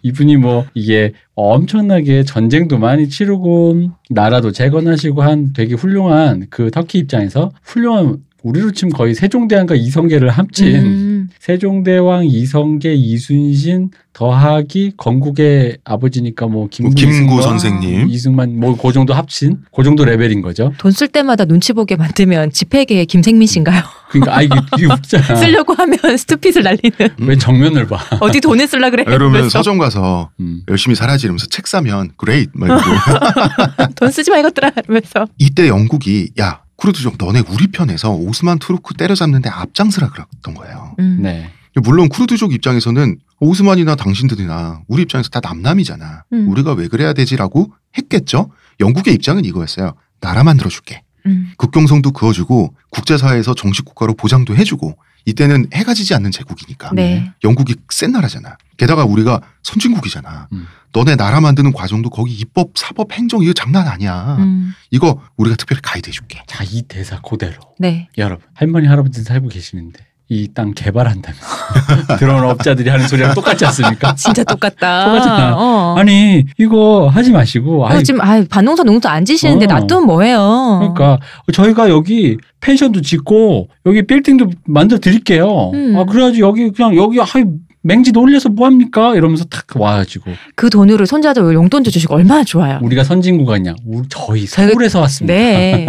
이분이 이게 엄청나게 전쟁도 많이 치르고 나라도 재건하시고 한 되게 훌륭한 그 터키 입장에서 훌륭한 우리로 치면 거의 세종대왕과 이성계를 합친 세종대왕, 이성계, 이순신 더하기 건국의 아버지니까 김구 선생님, 이승만 그 정도 합친 그 정도 레벨인 거죠. 돈 쓸 때마다 눈치 보게 만들면 집회계의 김생민 씨인가요? 그러니까 이게 웃잖아. 쓰려고 하면 스투핏을 날리는. 왜 정면을 봐? 어디 돈을 쓰려 그래? 이러면 서점 가서 열심히 살아야지 이러면서 책 사면 그레이트 돈 쓰지 마 이것들아 이러면서. 이때 영국이 야 쿠르드족 너네 우리 편에서 오스만 투르크 때려잡는데 앞장서라 그랬던 거예요. 네. 물론 쿠르드족 입장에서는 오스만이나 당신들이나 우리 입장에서 다 남남이잖아. 우리가 왜 그래야 되지라고 했겠죠. 영국의 입장은 이거였어요. 나라 만들어줄게. 국경선도 그어주고 국제사회에서 정식 국가로 보장도 해주고 이때는 해가 지지 않는 제국이니까. 네. 영국이 센 나라잖아. 게다가 우리가 선진국이잖아. 너네 나라 만드는 과정도 거기 입법, 사법, 행정 이거 장난 아니야. 이거 우리가 특별히 가이드 해줄게. 자, 이 대사 그대로. 네. 여러분 할머니 할아버지들 살고 계시는데 이 땅 개발한다면서 들어온 업자들이 하는 소리랑 똑같지 않습니까? 진짜 똑같다. 똑같잖아. 아니 이거 하지 마시고. 지금 반농사 농도 안 지시는데 놔두면 뭐해요. 그러니까 저희가 여기 펜션도 짓고 여기 빌딩도 만들어 드릴게요. 그래야지 여기 맹지도 올려서 뭐합니까? 이러면서 탁 와가지고 그 돈으로 손자들 용돈도 주시고 얼마나 좋아요. 우리가 선진국 아니야. 저희 서울에서 왔습니다. 네.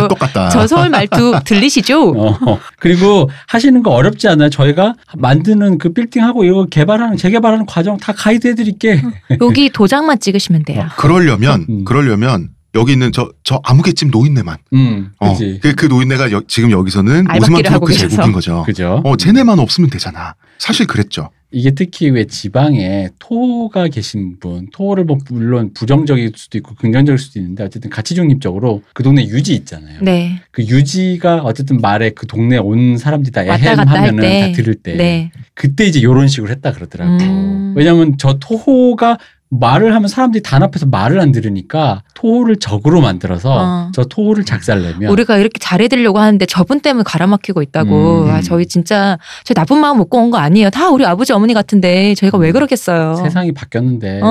똑같다. 저 서울 말투 들리시죠? 그리고 하시는 거 어렵지 않아요. 저희가 만드는 그 빌딩하고 이거 재개발하는 과정 다 가이드 해드릴게. 여기 도장만 찍으시면 돼요. 그러려면 여기 있는 저 아무개집 노인네만. 그치. 그 노인네가 지금 여기서는 오스만 투르크 제국인 거죠. 그죠. 쟤네만 없으면 되잖아. 사실 그랬죠. 이게 특히 왜 지방에 토호가 계신 분, 토호를 물론 부정적일 수도 있고 긍정적일 수도 있는데 어쨌든 가치 중립적으로 그 동네 유지 있잖아요. 네. 그 유지가 어쨌든 말에 그 동네 온 사람들이 다 애헴하면은 다 들을 때 네. 그때 이제 이런 식으로 했다 그러더라고. 왜냐하면 저 토호가 말을 하면 사람들이 단 앞에서 말을 안 들으니까 토호를 적으로 만들어서 저 토호를 작살내면 우리가 이렇게 잘해드리려고 하는데 저분 때문에 가라막히고 있다고. 저희 진짜 저희 나쁜 마음 먹고 온 거 아니에요. 다 우리 아버지 어머니 같은데 저희가 왜 그러겠어요. 세상이 바뀌었는데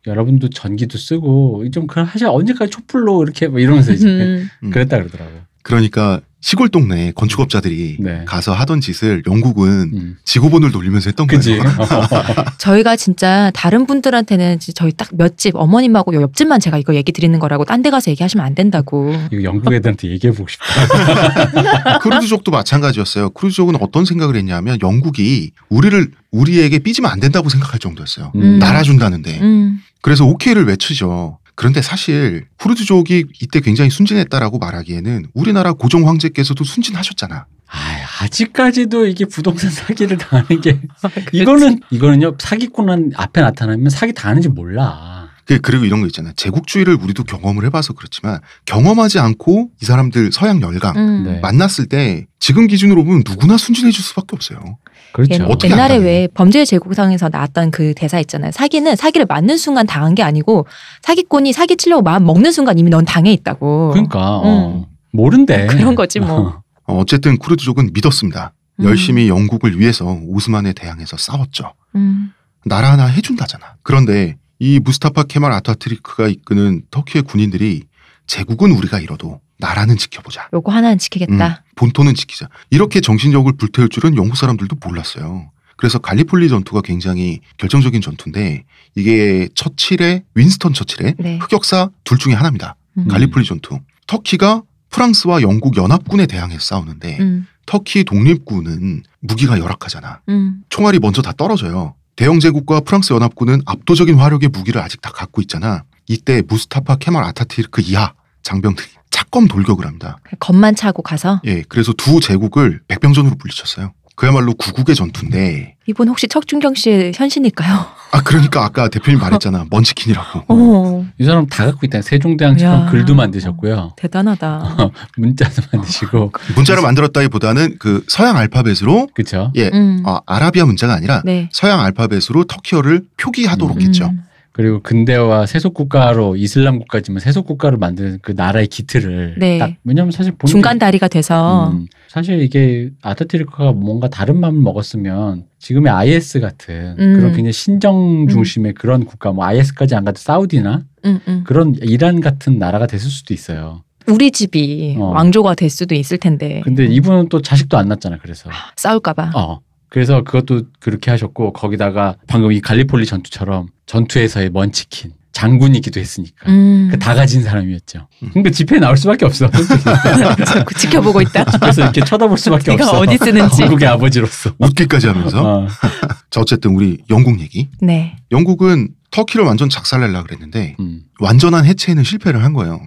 여러분도 전기도 쓰고 좀 하셔 언제까지 촛불로 이렇게 뭐 이러면서 이제 그랬다 그러더라고요. 그러니까 시골 동네 건축업자들이 네. 가서 하던 짓을 영국은 지구본을 돌리면서 했던 그치? 거예요. 저희가 진짜 다른 분들한테는 저희 딱 몇 집 어머님하고 옆집만 제가 이거 얘기 드리는 거라고 딴 데 가서 얘기하시면 안 된다고. 이거 영국 애들한테 얘기해보고 싶다. 크루즈족도 마찬가지였어요. 크루즈족은 어떤 생각을 했냐면 영국이 우리에게 삐지면 안 된다고 생각할 정도였어요. 날아준다는데. 그래서 오케이를 외치죠. 그런데 사실 크루즈족이 이때 굉장히 순진했다라고 말하기에는 우리나라 고종 황제께서도 순진하셨잖아. 아직까지도 이게 부동산 사기를 당하는 게 이거는요 사기꾼은 앞에 나타나면 사기 당하는지 몰라. 그리고 이런 거 있잖아요. 제국주의를 우리도 경험을 해봐서 그렇지만 경험하지 않고 이 사람들 서양 열강 네. 만났을 때 지금 기준으로 보면 누구나 순진해질 수밖에 없어요. 그렇죠. 어떻게 옛날에 안 왜 범죄의 제국상에서 나왔던 그 대사 있잖아요. 사기는 사기를 맞는 순간 당한 게 아니고 사기꾼이 사기 치려고 마음 먹는 순간 이미 넌 당해 있다고. 그러니까 모른대. 그런 거지 뭐. 어쨌든 크루즈족은 믿었습니다. 열심히 영국을 위해서 오스만에 대항해서 싸웠죠. 나라 하나 해준다잖아. 그런데 이 무스타파 케말 아타투르크가 이끄는 터키의 군인들이 제국은 우리가 잃어도 나라는 지켜보자. 요거 하나는 지키겠다. 본토는 지키자. 이렇게 정신력을 불태울 줄은 영국 사람들도 몰랐어요. 그래서 갈리폴리 전투가 굉장히 결정적인 전투인데 이게 윈스턴 처칠의 네. 흑역사 둘 중에 하나입니다. 갈리폴리 전투. 터키가 프랑스와 영국 연합군에 대항해서 싸우는데 터키 독립군은 무기가 열악하잖아. 총알이 먼저 다 떨어져요. 대영 제국과 프랑스 연합군은 압도적인 화력의 무기를 아직 다 갖고 있잖아. 이때 무스타파 케말 아타투르크 이하 장병들이 착검 돌격을 합니다. 겁만 차고 가서? 예, 그래서 두 제국을 백병전으로 물리쳤어요. 그야말로 구국의 전투인데. 이분 혹시 척준경 씨의 현신일까요? 그러니까 아까 대표님 말했잖아. 먼치킨이라고. 이 사람 다 갖고 있다. 세종대왕처럼 글도 만드셨고요. 대단하다. 문자도 만드시고. 문자를 만들었다기보다는 그 서양 알파벳으로. 그렇죠. 예, 아라비아 문자가 아니라 네. 서양 알파벳으로 터키어를 표기하도록 했죠. 그리고 근대화 세속국가로 이슬람 국가지만 세속국가를 만드는 그 나라의 기틀을 네. 딱 왜냐하면 사실 중간 다리가 돼서 사실 이게 아타투르크가 뭔가 다른 마음을 먹었으면 지금의 IS 같은 그런 굉장히 신정 중심의 그런 국가 뭐 IS까지 안 가도 사우디나 그런 이란 같은 나라가 됐을 수도 있어요. 우리 집이 왕조가 될 수도 있을 텐데. 근데 이분은 또 자식도 안 낳았잖아. 그래서 싸울까 봐. 그래서 그것도 그렇게 하셨고 거기다가 방금 이 갈리폴리 전투처럼 전투에서의 먼치킨 장군이기도 했으니까 다 가진 사람이었죠. 그러니까 집회에 나올 수밖에 없어. 지켜보고 있다. 그래서 이렇게 쳐다볼 수밖에 없어. 어디 쓰는지. 영국의 아버지로서. 웃기까지 하면서. 자, 어쨌든 우리 영국 얘기. 네. 영국은 터키를 완전 작살내려고 그랬는데 완전한 해체에는 실패를 한 거예요.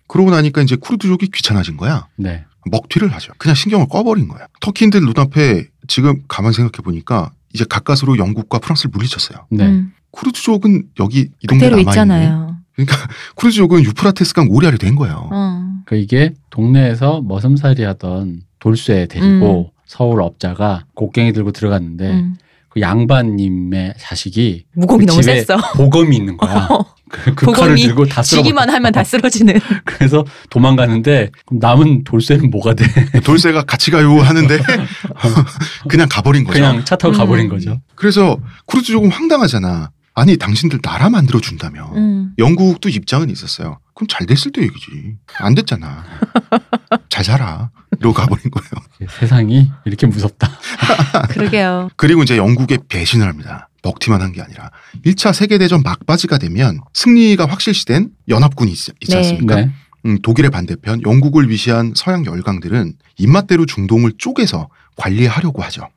그러고 나니까 이제 쿠르드족이 귀찮아진 거야. 네. 먹튀를 하죠. 그냥 신경을 꺼버린 거야. 터키인들 눈앞에 지금 가만 생각해 보니까 이제 가까스로 영국과 프랑스를 물리쳤어요. 네. 쿠르드족은 여기 이 동네에 남아있네. 있잖아요. 그러니까 쿠르드족은 유프라테스강 오리알이 된 거예요. 그러니까 이게 동네에서 머슴살이 하던 돌쇠 데리고 서울 업자가 곡괭이 들고 들어갔는데 그 양반님의 자식이 무공이 그 너무 집에 셌어. 보검이 있는 거야. 그 칼을 들고 다 쓸어. 지기만 하면 다 쓰러지는. 그래서 도망가는데 그럼 남은 돌쇠는 뭐가 돼? 돌쇠가 같이 가요 하는데 그냥 가버린 거죠. 그냥 차 타고 가버린 거죠. 그래서 쿠르드족은 황당하잖아. 아니 당신들 나라 만들어준다며. 영국도 입장은 있었어요. 그럼 잘 됐을 때 얘기지. 안 됐잖아. 잘 살아. 이러고 가버린 거예요. 세상이 이렇게 무섭다. 그러게요. 그리고 이제 영국에 배신을 합니다. 먹튀만 한 게 아니라 1차 세계대전 막바지가 되면 승리가 확실시된 연합군이 있지 않습니까? 네. 독일의 반대편 영국을 위시한 서양 열강들은 입맛대로 중동을 쪼개서 관리하려고 하죠.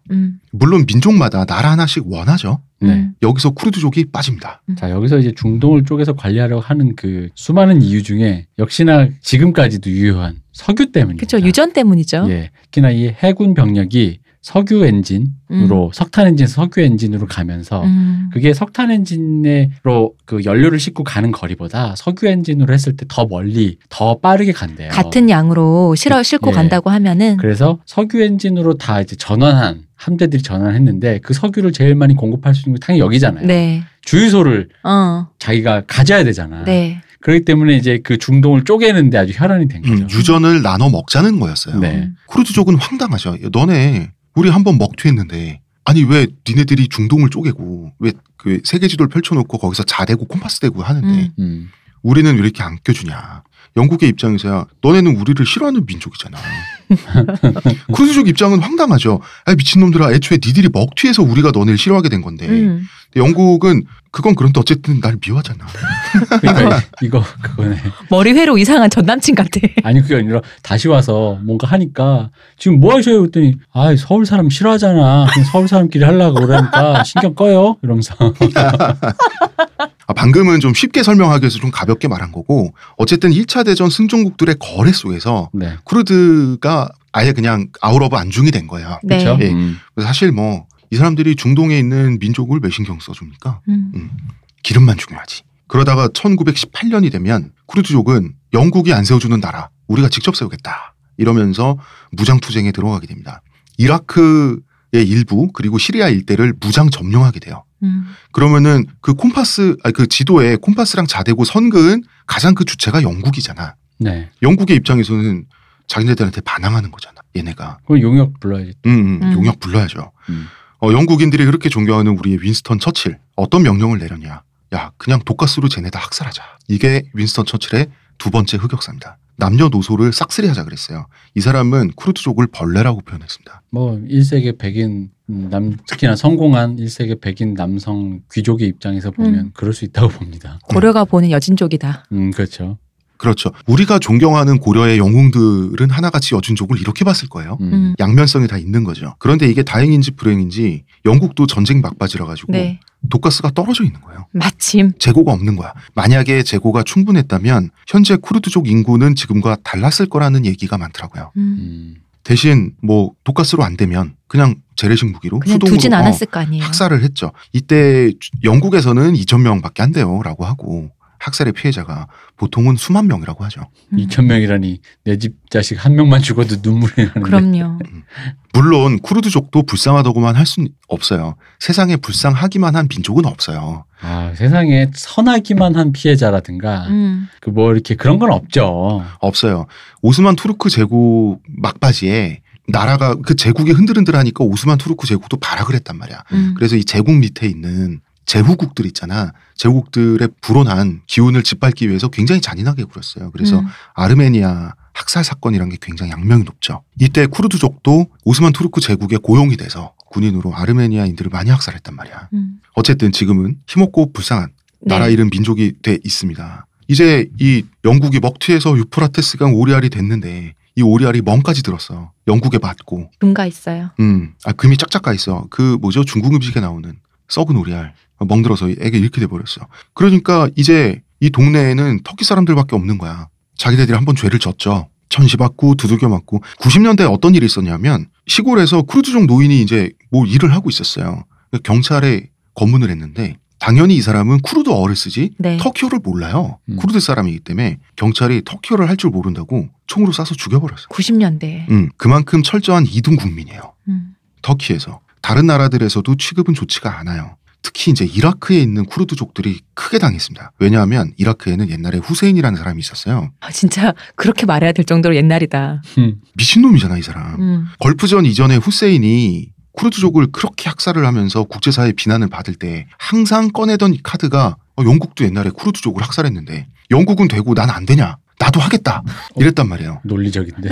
물론 민족마다 나라 하나씩 원하죠. 네. 여기서 쿠르드족이 빠집니다. 자, 여기서 이제 중동을 쪼개서 관리하려고 하는 그 수많은 이유 중에 역시나 지금까지도 유효한 석유 때문입니다. 그렇죠. 유전 때문이죠. 예. 특히나 이 해군 병력이 석유 엔진으로 석탄 엔진, 석유 엔진으로 가면서 그게 석탄 엔진으로 그 연료를 싣고 가는 거리보다 석유 엔진으로 했을 때 더 멀리, 더 빠르게 간대요. 같은 양으로 싣고 예. 간다고 하면은. 그래서 석유 엔진으로 다 이제 전환한 함대들이 전환했는데 그 석유를 제일 많이 공급할 수 있는 게 당연히 여기잖아요. 네. 주유소를 자기가 가져야 되잖아. 네. 그렇기 때문에 이제 그 중동을 쪼개는데 아주 혈안이 된 거죠. 유전을 나눠 먹자는 거였어요. 네. 쿠르드족은 황당하죠. 너네 우리 한번 먹튀했는데 아니 왜 니네들이 중동을 쪼개고 왜 그 세계 지도를 펼쳐놓고 거기서 자대고 콤파스 대고 하는데 우리는 왜 이렇게 안 껴주냐. 영국의 입장에서야 너네는 우리를 싫어하는 민족이잖아. 쿠르드족 입장은 황당하죠. 아니 미친놈들아 애초에 니들이 먹튀해서 우리가 너네를 싫어하게 된 건데 근데 영국은 그건 그런데 어쨌든 날 미워하잖아. 그러니까 그거네. 머리회로 이상한 전 남친 같아. 아니 그게 아니라 다시 와서 뭔가 하니까 지금 뭐 하셔요? 그랬더니 아 서울 사람 싫어하잖아. 그냥 서울 사람끼리 하려고 그러니까 신경 꺼요. 이러면서. 방금은 좀 쉽게 설명하기 위해서 좀 가볍게 말한 거고 어쨌든 1차 대전 승전국들의 거래 속에서 네. 쿠르드가 아예 그냥 아웃 오브 안중이 된 거예요. 네. 그렇죠. 예. 사실 뭐 이 사람들이 중동에 있는 민족을 왜 신경 써줍니까? 기름만 중요하지. 그러다가 1918년이 되면 쿠르드족은 영국이 안 세워주는 나라 우리가 직접 세우겠다 이러면서 무장투쟁에 들어가게 됩니다. 이라크의 일부 그리고 시리아 일대를 무장 점령하게 돼요. 그러면은 그 그 지도에 콤파스랑 자대고 선 그은 가장 그 주체가 영국이잖아. 네. 영국의 입장에서는 자기네들한테 반항하는 거잖아. 얘네가. 그럼 용역 불러야지. 용역 불러야죠. 영국인들이 그렇게 존경하는 우리의 윈스턴 처칠 어떤 명령을 내렸냐. 야 그냥 독가스로 쟤네 다 학살하자. 이게 윈스턴 처칠의 두 번째 흑역사입니다. 남녀노소를 싹쓸이하자 그랬어요. 이 사람은 쿠르드족을 벌레라고 표현했습니다. 뭐 1세기 백인 특히나 성공한 1세기 백인 남성 귀족의 입장에서 보면 그럴 수 있다고 봅니다. 고려가 보는 여진족이다. 그렇죠. 그렇죠. 우리가 존경하는 고려의 영웅들은 하나같이 여진족을 이렇게 봤을 거예요. 양면성이 다 있는 거죠. 그런데 이게 다행인지 불행인지 영국도 전쟁 막바지라 가지고 네. 독가스가 떨어져 있는 거예요. 마침. 재고가 없는 거야. 만약에 재고가 충분했다면 현재 쿠르드족 인구는 지금과 달랐을 거라는 얘기가 많더라고요. 대신 뭐 독가스로 안 되면 그냥 재래식 무기로 그냥 수동으로 두진 않았을 거 아니에요. 학살을 했죠. 이때 영국에서는 2,000명밖에 안 돼요 라고 하고 학살의 피해자가 보통은 수만 명이라고 하죠. 2,000명이라니 내 집 자식 한 명만 죽어도 눈물이 나는데. 그럼요. 물론 쿠르드족도 불쌍하다고만 할 수는 없어요. 세상에 불쌍하기만 한 민족은 없어요. 아 세상에 선하기만 한 피해자라든가 그 뭐 이렇게 그런 건 없죠. 없어요. 오스만 투르크 제국 막바지에 나라가 그 제국이 흔들흔들하니까 오스만 투르크 제국도 발악을 했단 말이야. 그래서 이 제국 밑에 있는 제후국들 있잖아. 제후국들의 불온한 기운을 짓밟기 위해서 굉장히 잔인하게 굴었어요. 그래서 아르메니아 학살 사건이란 게 굉장히 악명이 높죠. 이때 쿠르드족도 오스만 투르크 제국에 고용이 돼서 군인으로 아르메니아인들을 많이 학살했단 말이야. 어쨌든 지금은 힘없고 불쌍한 나라 네. 잃은 민족이 돼 있습니다. 이제 이 영국이 먹튀해서 유프라테스강 오리알이 됐는데 이 오리알이 멍까지 들었어. 영국에 맞고. 금가 있어요. 금이 짝짝 가 있어. 그 뭐죠? 중국 음식에 나오는 썩은 오리알. 멍들어서 애가 이렇게 돼버렸어. 그러니까 이제 이 동네에는 터키 사람들밖에 없는 거야. 자기네들이 한번 죄를 졌죠. 천시받고 두들겨 맞고. 90년대에 어떤 일이 있었냐면 시골에서 쿠르드족 노인이 이제 뭐 일을 하고 있었어요. 경찰에 검문을 했는데 당연히 이 사람은 쿠르드어를 쓰지 네. 터키어를 몰라요. 쿠르드 사람이기 때문에 경찰이 터키어를 할 줄 모른다고 총으로 쏴서 죽여버렸어요. 90년대. 그만큼 철저한 이등 국민이에요. 터키에서. 다른 나라들에서도 취급은 좋지가 않아요. 특히 이제 이라크에 있는 쿠르드족들이 크게 당했습니다. 왜냐하면 이라크에는 옛날에 후세인이라는 사람이 있었어요. 아, 진짜 그렇게 말해야 될 정도로 옛날이다. 미친놈이잖아 이 사람. 걸프전 이전에 후세인이 쿠르드족을 그렇게 학살을 하면서 국제사회의 비난을 받을 때 항상 꺼내던 이 카드가 영국도 옛날에 쿠르드족을 학살했는데 영국은 되고 난 안 되냐. 나도 하겠다. 이랬단 말이에요. 논리적인데.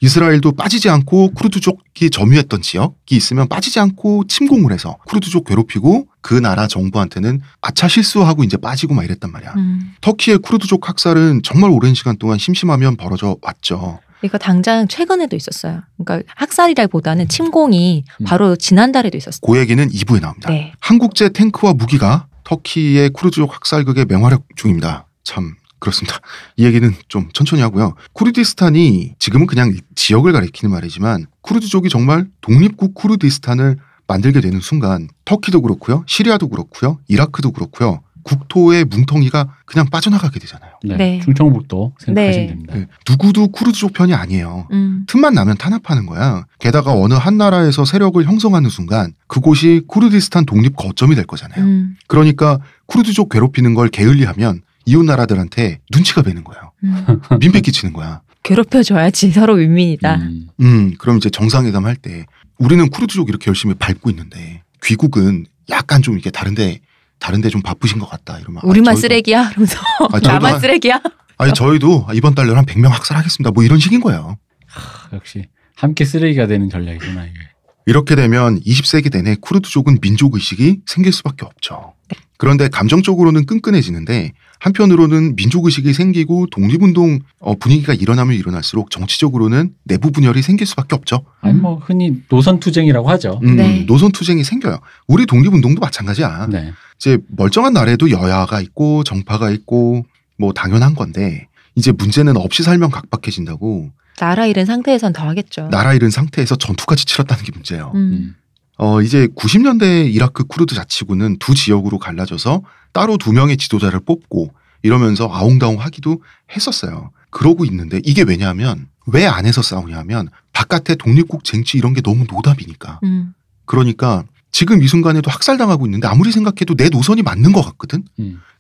이스라엘도 빠지지 않고 쿠르드족이 점유했던 지역이 있으면 빠지지 않고 침공을 해서 쿠르드족 괴롭히고 그 나라 정부한테는 아차 실수하고 이제 빠지고 막 이랬단 말이야. 터키의 쿠르드족 학살은 정말 오랜 시간 동안 심심하면 벌어져 왔죠. 이거 당장 최근에도 있었어요. 그러니까 학살이라기보다는 침공이 바로 지난달에도 있었어요. 그 얘기는 2부에 나옵니다. 네. 한국제 탱크와 무기가 터키의 쿠르드족 학살극에 맹활약 중입니다. 참 그렇습니다. 이 얘기는 좀 천천히 하고요. 쿠르디스탄이 지금은 그냥 지역을 가리키는 말이지만 쿠르드족이 정말 독립국 쿠르디스탄을 만들게 되는 순간 터키도 그렇고요. 시리아도 그렇고요. 이라크도 그렇고요. 국토의 뭉텅이가 그냥 빠져나가게 되잖아요. 네. 네. 충청북도 생각하시면 네. 됩니다. 네. 누구도 쿠르드족 편이 아니에요. 음. 틈만 나면 탄압하는 거야. 게다가 어느 한 나라에서 세력을 형성하는 순간 그곳이 쿠르디스탄 독립 거점이 될 거잖아요. 그러니까 쿠르드족 괴롭히는 걸 게을리하면 이웃 나라들한테 눈치가 배는 거예요. 민폐 끼치는 거야. 괴롭혀줘야지 서로 윈윈이다. 그럼 이제 정상회담 할 때 우리는 쿠르드족 이렇게 열심히 밟고 있는데 귀국은 약간 좀 이렇게 다른데 좀 바쁘신 것 같다. 이러면 우리만 저희도- 쓰레기야? 이러면서 저희도 나만 쓰레기야? 아니 저희도 이번 달로 한 100명 학살하겠습니다. 뭐 이런 식인 거예요. 역시 함께 쓰레기가 되는 전략이구나 이게. 이렇게 되면 20세기 내내 쿠르드족은 민족의식이 생길 수밖에 없죠. 그런데 감정적으로는 끈끈해지는데 한편으로는 민족의식이 생기고 독립운동 분위기가 일어나면 일어날수록 정치적으로는 내부 분열이 생길 수밖에 없죠. 아니 뭐 흔히 노선투쟁이라고 하죠. 네. 노선투쟁이 생겨요. 우리 독립운동도 마찬가지야. 네. 이제 멀쩡한 나라에도 여야가 있고 정파가 있고 뭐 당연한 건데 이제 문제는 없이 살면 각박해진다고 나라 잃은 상태에선 더 하겠죠. 나라 잃은 상태에서 전투까지 치렀다는 게 문제예요. 이제 90년대 이라크 쿠르드 자치구는 두 지역으로 갈라져서 따로 2명의 지도자를 뽑고 이러면서 아웅다웅 하기도 했었어요. 그러고 있는데 이게 왜냐하면 왜 안에서 싸우냐면 바깥에 독립국 쟁취 이런 게 너무 노답이니까. 그러니까 지금 이 순간에도 학살당하고 있는데 아무리 생각해도 내 노선이 맞는 것 같거든.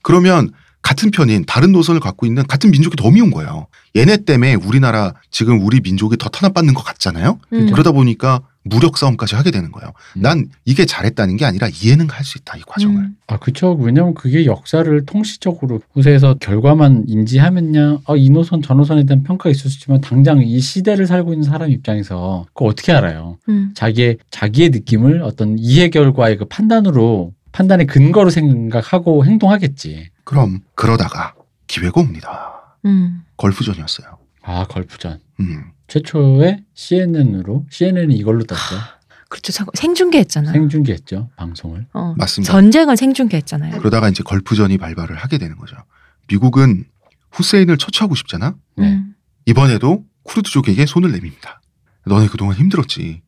그러면 같은 편인 다른 노선을 갖고 있는 같은 민족이 더 미운 거예요. 얘네 때문에 우리나라 지금 우리 민족이 더 탄압받는 것 같잖아요. 그러다 보니까 무력 싸움까지 하게 되는 거예요. 난 이게 잘했다는 게 아니라 이해는 할 수 있다, 이 과정을. 아, 그쵸. 왜냐면 그게 역사를 통시적으로 후세에서 결과만 인지하면야 이 노선 저 노선에 대한 평가가 있을 수 있지만 당장 이 시대를 살고 있는 사람 입장에서 그거 어떻게 알아요? 자기의 느낌을 어떤 이해 결과의 그 판단의 근거로 생각하고 행동하겠지. 그럼 그러다가 기회가 옵니다. 걸프전이었어요. 아, 걸프전. 최초의 CNN이 이걸로 떴죠. 그렇죠. 생중계했잖아요. 생중계했죠. 방송을. 맞습니다. 전쟁을 생중계했잖아요. 그러다가 이제 걸프전이 발발을 하게 되는 거죠. 미국은 후세인을 처치하고 싶잖아. 네. 이번에도 쿠르드족에게 손을 내밉니다. 너네 그동안 힘들었지.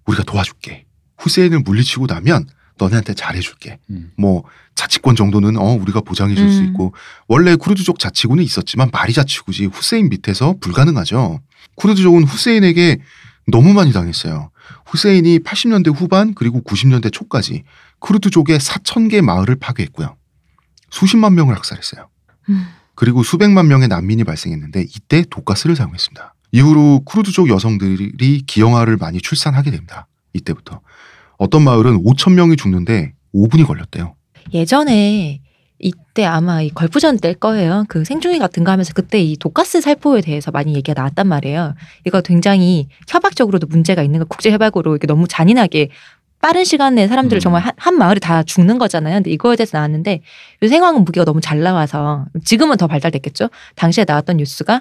우리가 도와줄게. 후세인을 물리치고 나면 너네한테 잘해줄게. 뭐 자치권 정도는 우리가 보장해줄 수 있고 원래 쿠르드족 자치구는 있었지만 말이 자치구지 후세인 밑에서 불가능하죠. 쿠르드족은 후세인에게 너무 많이 당했어요. 후세인이 80년대 후반 그리고 90년대 초까지 쿠르드족의 4,000개 마을을 파괴했고요. 수십만 명을 학살했어요. 그리고 수백만 명의 난민이 발생했는데 이때 독가스를 사용했습니다. 이후로 쿠르드족 여성들이 기형아를 많이 출산하게 됩니다. 이때부터. 어떤 마을은 5,000명이 죽는데 5분이 걸렸대요. 예전에 이때 아마 이 걸프전 때일 거예요. 그 생중계 같은 거 하면서 그때 이 독가스 살포에 대해서 많이 얘기가 나왔단 말이에요. 이거 굉장히 협박적으로도 문제가 있는 거 국제협약으로 이렇게 너무 잔인하게 빠른 시간 내에 사람들을 정말 한 마을이 다 죽는 거잖아요. 근데 이거에 대해서 나왔는데 요 생화학 무기가 너무 잘 나와서 지금은 더 발달됐겠죠. 당시에 나왔던 뉴스가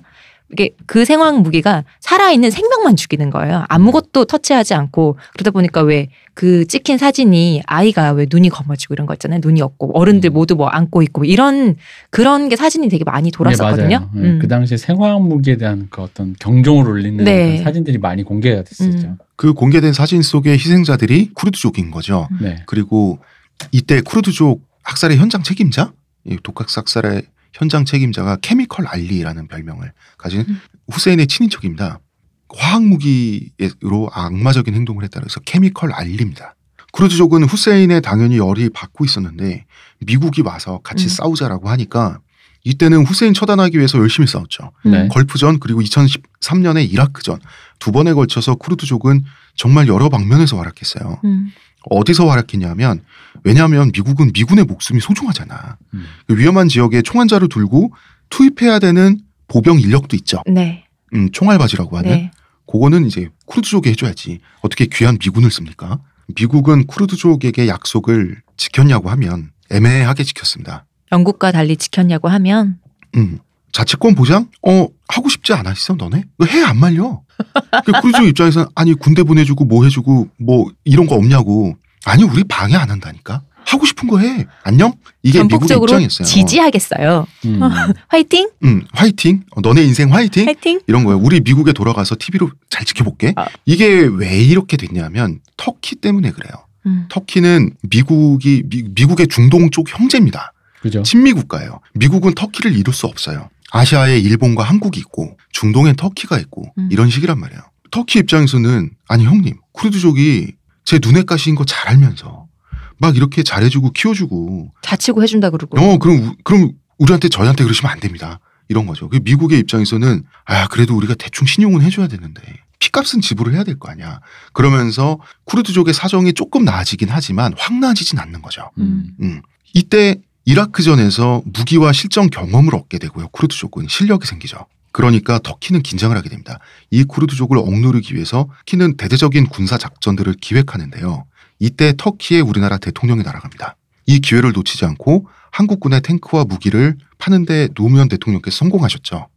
이게 그 생화학 무기가 살아있는 생명만 죽이는 거예요. 아무것도 터치하지 않고 그러다 보니까 왜 그 찍힌 사진이 아이가 왜 눈이 검어지고 이런 거 있잖아요. 눈이 없고 어른들 모두 뭐 안고 있고 이런 그런 게 사진이 되게 많이 돌았었거든요. 네, 맞아요. 그 당시에 생화학 무기에 대한 그 어떤 경종을 울리는 네. 어떤 사진들이 많이 공개가 됐었죠. 그 공개된 사진 속의 희생자들이 쿠르드족인 거죠. 네. 그리고 이때 쿠르드족 학살의 현장 책임자, 이 독가스 학살의 현장 책임자가 케미컬 알리라는 별명을 가진 후세인의 친인척입니다. 화학무기로 악마적인 행동을 했다 그래서 케미컬 알리입니다. 쿠르드족은 후세인에 당연히 열이 받고 있었는데 미국이 와서 같이 싸우자라고 하니까 이때는 후세인 처단하기 위해서 열심히 싸웠죠. 네. 걸프전 그리고 2013년에 이라크전 두 번에 걸쳐서 쿠르드족은 정말 여러 방면에서 활약했어요. 어디서 활약했냐면 왜냐하면 미국은 미군의 목숨이 소중하잖아. 위험한 지역에 총환자를 두고 투입해야 되는 보병 인력도 있죠. 네. 총알바지라고 하는. 네. 그거는 이제 쿠르드족이 해줘야지. 어떻게 귀한 미군을 씁니까? 미국은 쿠르드족에게 약속을 지켰냐고 하면 애매하게 지켰습니다. 영국과 달리 지켰냐고 하면 자치권 보장? 하고 싶지 않았어 너네? 너 해 안 말려. 쿠르드족 입장에서는 아니 군대 보내주고 뭐 해주고 뭐 이런 거 없냐고. 아니 우리 방해 안 한다니까. 하고 싶은 거 해. 안녕? 이게 미국의 입장이었어요. 지지하겠어요. 화이팅? 화이팅. 너네 인생 화이팅? 화이팅? 이런 거예요. 우리 미국에 돌아가서 TV로 잘 지켜볼게. 이게 왜 이렇게 됐냐면 터키 때문에 그래요. 터키는 미국의 중동 쪽 형제입니다. 그죠. 친미 국가예요. 미국은 터키를 이룰 수 없어요. 아시아에 일본과 한국이 있고 중동엔 터키가 있고 이런 식이란 말이에요. 터키 입장에서는 아니 형님 쿠르드족이 제 눈에 가시인 거 잘 알면서 막 이렇게 잘해주고 키워주고 자치고 해준다 그러고. 그럼 우리한테 저희한테 그러시면 안 됩니다. 이런 거죠. 미국의 입장에서는 그래도 우리가 대충 신용은 해줘야 되는데 피값은 지불을 해야 될 거 아니야. 그러면서 쿠르드족의 사정이 조금 나아지긴 하지만 확 나아지진 않는 거죠. 이때 이라크전에서 무기와 실전 경험을 얻게 되고요. 쿠르드족은 실력이 생기죠. 그러니까 터키는 긴장을 하게 됩니다. 이 쿠르드족을 억누르기 위해서 터키는 대대적인 군사 작전들을 기획하는데요. 이때 터키에 우리나라 대통령이 날아갑니다. 이 기회를 놓치지 않고 한국군의 탱크와 무기를 파는데 노무현 대통령께서 성공하셨죠.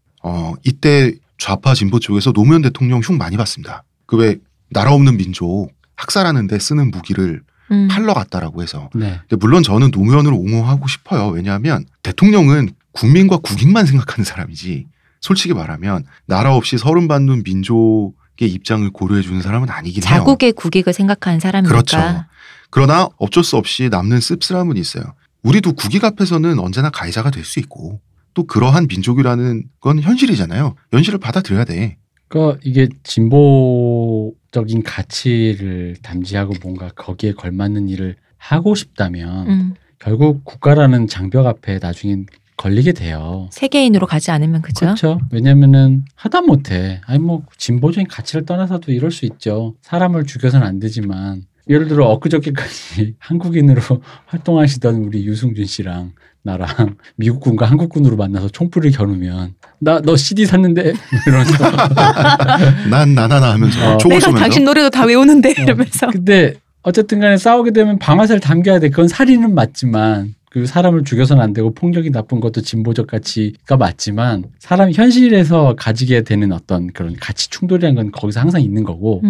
이때 좌파 진보 쪽에서 노무현 대통령 흉 많이 봤습니다. 그 왜 나라 없는 민족 학살하는 데 쓰는 무기를 팔러 갔다라고 해서. 네. 근데 물론 저는 노무현을 옹호하고 싶어요. 왜냐하면 대통령은 국민과 국익만 생각하는 사람이지 솔직히 말하면 나라 없이 서름받는 민족의 입장을 고려해 주는 사람은 아니긴 해요. 자국의 국익을 생각하는 사람이니까. 그렇죠. 그러나 어쩔 수 없이 남는 씁쓸함은 있어요. 우리도 국익 앞에서는 언제나 가해자가 될 수 있고 또 그러한 민족이라는 건 현실이잖아요. 현실을 받아들여야 돼. 그러니까 이게 진보적인 가치를 담지하고 뭔가 거기에 걸맞는 일을 하고 싶다면 결국 국가라는 장벽 앞에 나중엔 걸리게 돼요. 세계인으로 가지 않으면 그죠? 그렇죠. 왜냐면은 하다못해 진보적인 가치를 떠나서도 이럴 수 있죠. 사람을 죽여서는 안 되지만 예를 들어 엊그저께까지 한국인으로 활동하시던 우리 유승준 씨랑 나랑 미국군과 한국군으로 만나서 총불을 겨누면 너 CD 샀는데 이러면서 난 나나나 하면서 총을 내가 쏘면서 당신 노래도 다 외우는데 이러면서. 근데 어쨌든 간에 싸우게 되면 방아쇠를 당겨야 돼. 그건 살인은 맞지만 그 사람을 죽여서는 안 되고 폭력이 나쁜 것도 진보적 가치가 맞지만 사람이 현실에서 가지게 되는 어떤 그런 가치 충돌이라는 건 거기서 항상 있는 거고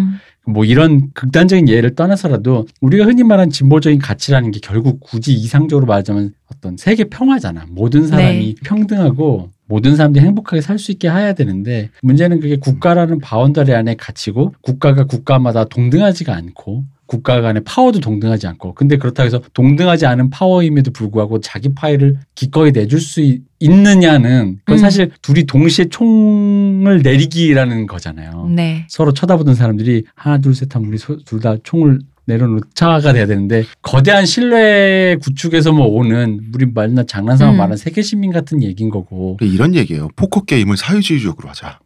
이런 극단적인 예를 떠나서라도 우리가 흔히 말하는 진보적인 가치라는 게 결국 굳이 이상적으로 말하자면 어떤 세계 평화잖아. 모든 사람이 평등하고 모든 사람들이 행복하게 살 수 있게 해야 되는데 문제는 그게 국가라는 바운더리 안에 갇히고 국가가 국가마다 동등하지가 않고 국가 간의 파워도 동등하지 않고 근데 그렇다고 해서 동등하지 않은 파워임에도 불구하고 자기 파일을 기꺼이 내줄 수 있느냐는 그건 사실 둘이 동시에 총을 내리기라는 거잖아요. 네. 서로 쳐다보던 사람들이 하나 둘 셋 하면 우리 둘 다 총을 내려놓자가 돼야 되는데 거대한 신뢰 구축에서 오는 우리 말나 장난삼아 말하는 세계 시민 같은 얘기인 거고 이런 얘기예요. 포커 게임을 사회주의적으로 하자.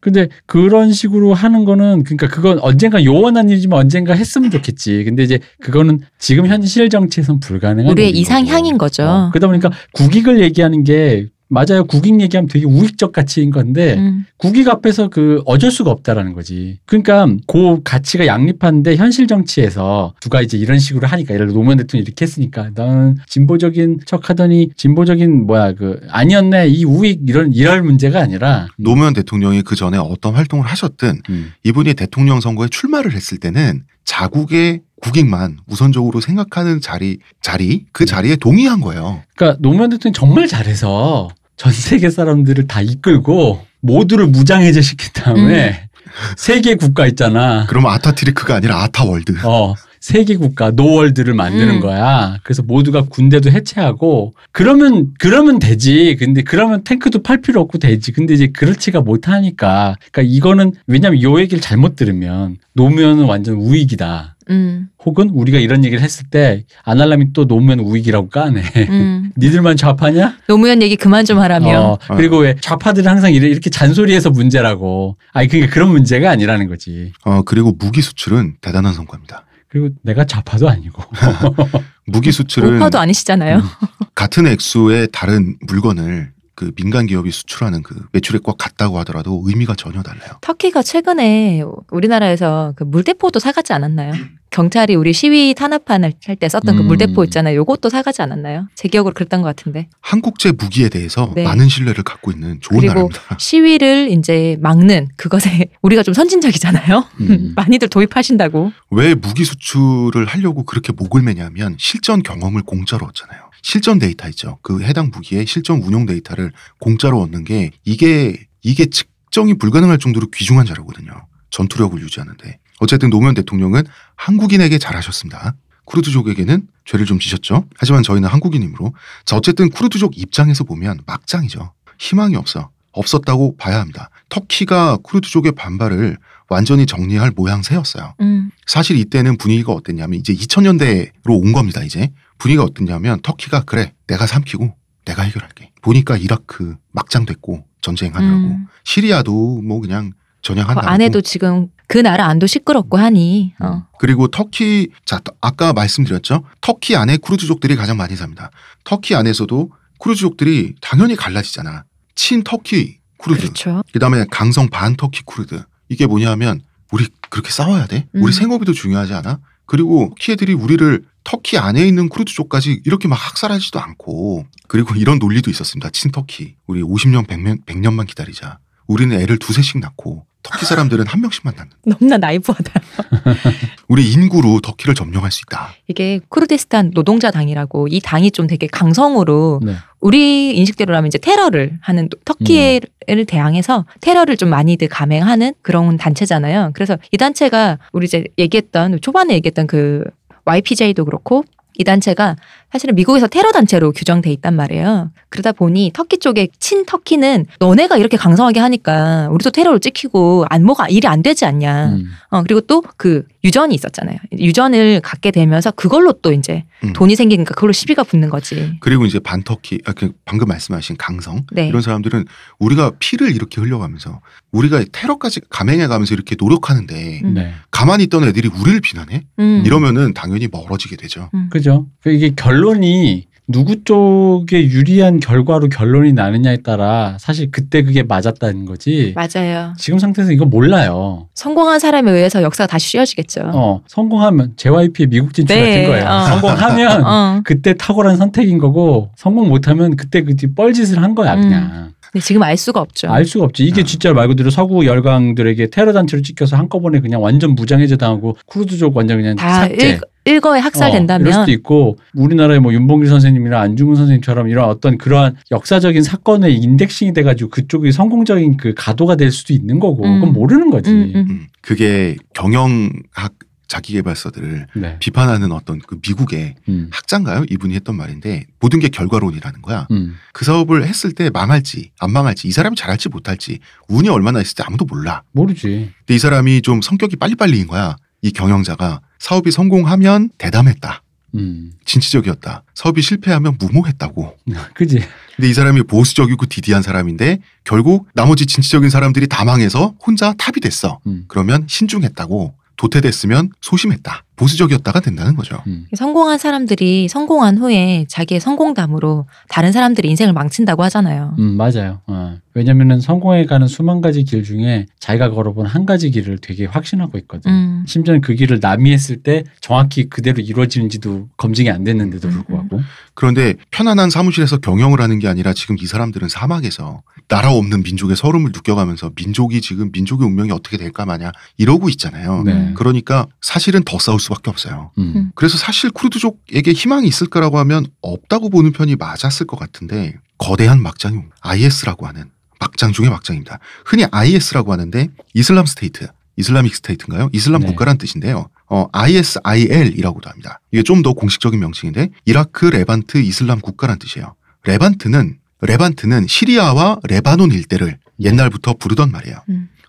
근데 그런 식으로 하는 거는 그러니까 그건 언젠가 요원한 일이지만 언젠가 했으면 좋겠지. 근데 이제 그거는 지금 현실 정치에선 불가능한 우리의 이상향인 거죠. 그러다 보니까 국익을 얘기하는 게 맞아요. 국익 얘기하면 되게 우익적 가치인 건데 국익 앞에서 어쩔 수가 없다라는 거지. 그러니까 그 가치가 양립하는데 현실 정치에서 누가 이제 이런 식으로 하니까 예를 들어 노무현 대통령이 이렇게 했으니까 너는 진보적인 척하더니 진보적인 아니었네 이 우익 이럴 문제가 아니라 노무현 대통령이 그 전에 어떤 활동을 하셨든 이분이 대통령 선거에 출마를 했을 때는 자국의 국익만 우선적으로 생각하는 그 자리에 동의한 거예요. 그러니까 노무현 대통령이 정말 잘해서 전 세계 사람들을 다 이끌고 모두를 무장해제 시킨 다음에 세계 국가 있잖아. 그러면 아타트리크가 아니라 아타월드. 세계 국가 노월드를 만드는 거야. 그래서 모두가 군대도 해체하고 그러면 되지. 근데 그러면 탱크도 팔 필요 없고 되지. 근데 이제 그렇지가 못하니까. 그러니까 이거는 왜냐면 요 얘기를 잘못 들으면 노무현은 완전 우익이다. 혹은 우리가 이런 얘기를 했을 때 안 하려면 또 노무현 우익이라고 까네. 니들만 좌파냐? 노무현 얘기 그만 좀 하라며. 그리고 왜 좌파들은 항상 이렇게 잔소리해서 문제라고. 그러니까 그런 문제가 아니라는 거지. 그리고 무기 수출은 대단한 성과입니다. 그리고 내가 좌파도 아니고. 무기 수출은 우파도 아니시잖아요. 같은 액수의 다른 물건을 그 민간 기업이 수출하는 그 매출액과 같다고 하더라도 의미가 전혀 달라요. 터키가 최근에 우리나라에서 그 물대포도 사가지 않았나요? 경찰이 우리 시위 탄압할 때 썼던 그 물대포 있잖아요. 요것도 사가지 않았나요? 제 기억으로 그랬던 것 같은데. 한국제 무기에 대해서 네. 많은 신뢰를 갖고 있는 좋은 그리고 나라입니다. 시위를 이제 막는 그것에 우리가 좀 선진적이잖아요. 많이들 도입하신다고. 왜 무기 수출을 하려고 그렇게 목을 매냐면 실전 경험을 공짜로 얻잖아요. 실전 데이터 있죠. 그 해당 무기의 실전 운용 데이터를 공짜로 얻는 게 이게 측정이 불가능할 정도로 귀중한 자료거든요. 전투력을 유지하는데. 어쨌든 노무현 대통령은 한국인에게 잘하셨습니다. 쿠르드족에게는 죄를 좀 지셨죠. 하지만 저희는 한국인이므로 자 어쨌든 쿠르드족 입장에서 보면 막장이죠. 희망이 없었다고 봐야 합니다. 터키가 쿠르드족의 반발을 완전히 정리할 모양새였어요. 사실 이때는 분위기가 어땠냐면 이제 2000년대로 온 겁니다. 이제 분위기가 어땠냐면 터키가 그래 내가 삼키고 내가 해결할게. 보니까 이라크 막장 됐고 전쟁하느라고 시리아도 뭐 그냥 전향한다고. 안에도 지금 그 나라 안도 시끄럽고 하니. 그리고 터키 자 아까 말씀드렸죠. 터키 안에 쿠르드족들이 가장 많이 삽니다. 터키 안에서도 쿠르드족들이 당연히 갈라지잖아. 친터키 쿠르드. 그렇죠. 그다음에 강성 반터키 쿠르드. 이게 뭐냐면 우리 그렇게 싸워야 돼? 우리 생업이 더 중요하지 않아? 그리고 터키 애들이 우리를 터키 안에 있는 쿠르드족까지 이렇게 막 학살하지도 않고 그리고 이런 논리도 있었습니다. 친터키. 우리 50년 100년만 기다리자. 우리는 애를 두세씩 낳고 터키 사람들은 한 명씩만 낳는. 너무나 나이브하다. 우리 인구로 터키를 점령할 수 있다. 이게 쿠르디스탄 노동자 당이라고 이 당이 좀 되게 강성으로 네. 우리 인식대로라면 이제 테러를 하는 터키를 대항해서 테러를 좀 많이들 감행하는 그런 단체잖아요. 그래서 이 단체가 우리 이제 얘기했던 초반에 얘기했던 그 YPJ도 그렇고 이 단체가 사실은 미국에서 테러 단체로 규정돼 있단 말이에요. 그러다 보니 터키 쪽에 친터키는 너네가 이렇게 강성하게 하니까 우리도 테러를 찍히고 뭐가 일이 안 되지 않냐. 그리고 또 그 유전이 있었잖아요. 유전을 갖게 되면서 그걸로 또 이제 돈이 생기니까 그걸로 시비가 붙는 거지. 그리고 이제 반터키 방금 말씀하신 강성 네. 이런 사람들은 우리가 피를 이렇게 흘려가면서 우리가 테러까지 감행해가면서 이렇게 노력하는데 네. 가만히 있던 애들이 우리를 비난해? 이러면은 당연히 멀어지게 되죠. 그죠. 이게 결론이 누구 쪽에 유리한 결과로 결론이 나느냐에 따라 사실 그때 그게 맞았다는 거지. 맞아요. 지금 상태에서 이거 몰라요. 성공한 사람에 의해서 역사가 다시 씌워지겠죠. 성공하면 JYP의 미국 진출 네, 같은 거예요. 성공하면 그때 탁월한 선택인 거고 성공 못하면 그때 그 뻘짓을 한 거야 그냥. 근데 지금 알 수가 없죠. 알 수가 없지. 이게 진짜 말 그대로 서구 열강들에게 테러 단체로 찍혀서 한꺼번에 그냥 완전 무장 해제당하고 쿠르드족 완전 그냥 다 삭제. 일거에 학살된다면 이럴 수도 있고 우리나라의 뭐 윤봉길 선생님이나 안중근 선생님처럼 이런 어떤 그러한 역사적인 사건의 인덱싱이 돼가지고 그쪽이 성공적인 그 가도가 될 수도 있는 거고 그건 모르는 거지. 그게 경영학 자기계발서들을 네. 비판하는 어떤 그 미국의 학자인가요? 이분이 했던 말인데 모든 게 결과론이라는 거야. 그 사업을 했을 때 망할지 안 망할지 이 사람이 잘할지 못할지 운이 얼마나 있을지 아무도 몰라. 모르지. 근데 이 사람이 좀 성격이 빨리빨리인 거야. 이 경영자가 사업이 성공하면 대담했다. 진취적이었다. 사업이 실패하면 무모했다고. 그지. 근데 이 사람이 보수적이고 디디한 사람인데 결국 나머지 진취적인 사람들이 다 망해서 혼자 탑이 됐어. 그러면 신중했다고. 도태됐으면 소심했다. 보수적이었다가 된다는 거죠. 성공한 사람들이 성공한 후에 자기의 성공담으로 다른 사람들의 인생을 망친다고 하잖아요. 맞아요. 왜냐면은 성공해가는 수만 가지 길 중에 자기가 걸어본 한 가지 길을 되게 확신하고 있거든. 심지어는 그 길을 남이 했을 때 정확히 그대로 이루어지는지도 검증이 안 됐는데도 불구하고. 그런데 편안한 사무실에서 경영을 하는 게 아니라 지금 이 사람들은 사막에서 나라 없는 민족의 서름을 느껴가면서 민족의 운명이 어떻게 될까 마냐 이러고 있잖아요. 네. 그러니까 사실은 더 싸울 수밖에 없어요. 그래서 사실 쿠르드족에게 희망이 있을까라고 하면 없다고 보는 편이 맞았을 것 같은데 거대한 막장이 IS라고 하는 막장 중의 막장입니다. 흔히 IS라고 하는데 이슬라믹 스테이트인가요? 이슬람 네. 국가란 뜻인데요. ISIL이라고도 합니다. 이게 좀 더 공식적인 명칭인데 이라크 레반트 이슬람 국가란 뜻이에요. 레반트는 시리아와 레바논 일대를 옛날부터 부르던 말이에요.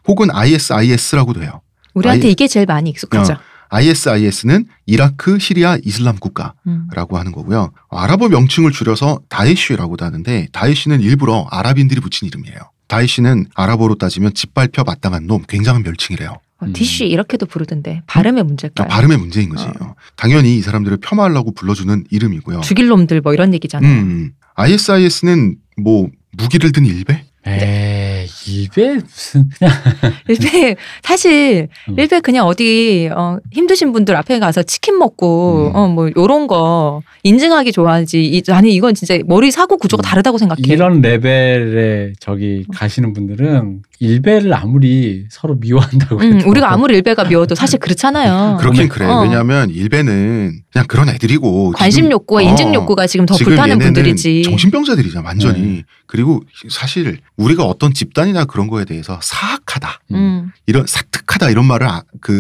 혹은 ISIS라고도 해요. 우리한테 이게 제일 많이 익숙하죠. ISIS는 이라크 시리아 이슬람 국가라고 하는 거고요. 아랍어 명칭을 줄여서 다에쉬라고도 하는데 다에쉬는 일부러 아랍인들이 붙인 이름이에요. 다에쉬는 아랍어로 따지면 짓밟혀 마땅한 놈, 굉장한 멸칭이래요. 디쉬 이렇게도 부르던데 발음의 문제일까요? 발음의 문제인 거지. 당연히 이 사람들을 겸하려고 불러주는 이름이고요. 죽일 놈들 뭐 이런 얘기잖아요. ISIS는 뭐 무기를 든 일베? 일베 무슨 그냥 일베 사실 일베 그냥 어디 힘드신 분들 앞에 가서 치킨 먹고 뭐 요런 거 인증하기 좋아하지. 아니 이건 진짜 머리 사고 구조가 다르다고 생각해. 이런 레벨에 저기 가시는 분들은 일베를 아무리 서로 미워한다고 해도 우리가 아무리 일베가 미워도 사실 그렇잖아요. 그렇긴 그래. 왜냐하면 일베는 그냥 그런 애들이고 관심 욕구와 인증 욕구가 지금 더 불타는 분들이지. 정신병자들이잖아 완전히. 그리고 사실 우리가 어떤 집단이나 실화냐 그런 거에 대해서 사악하다, 이런 사특하다 이런 말을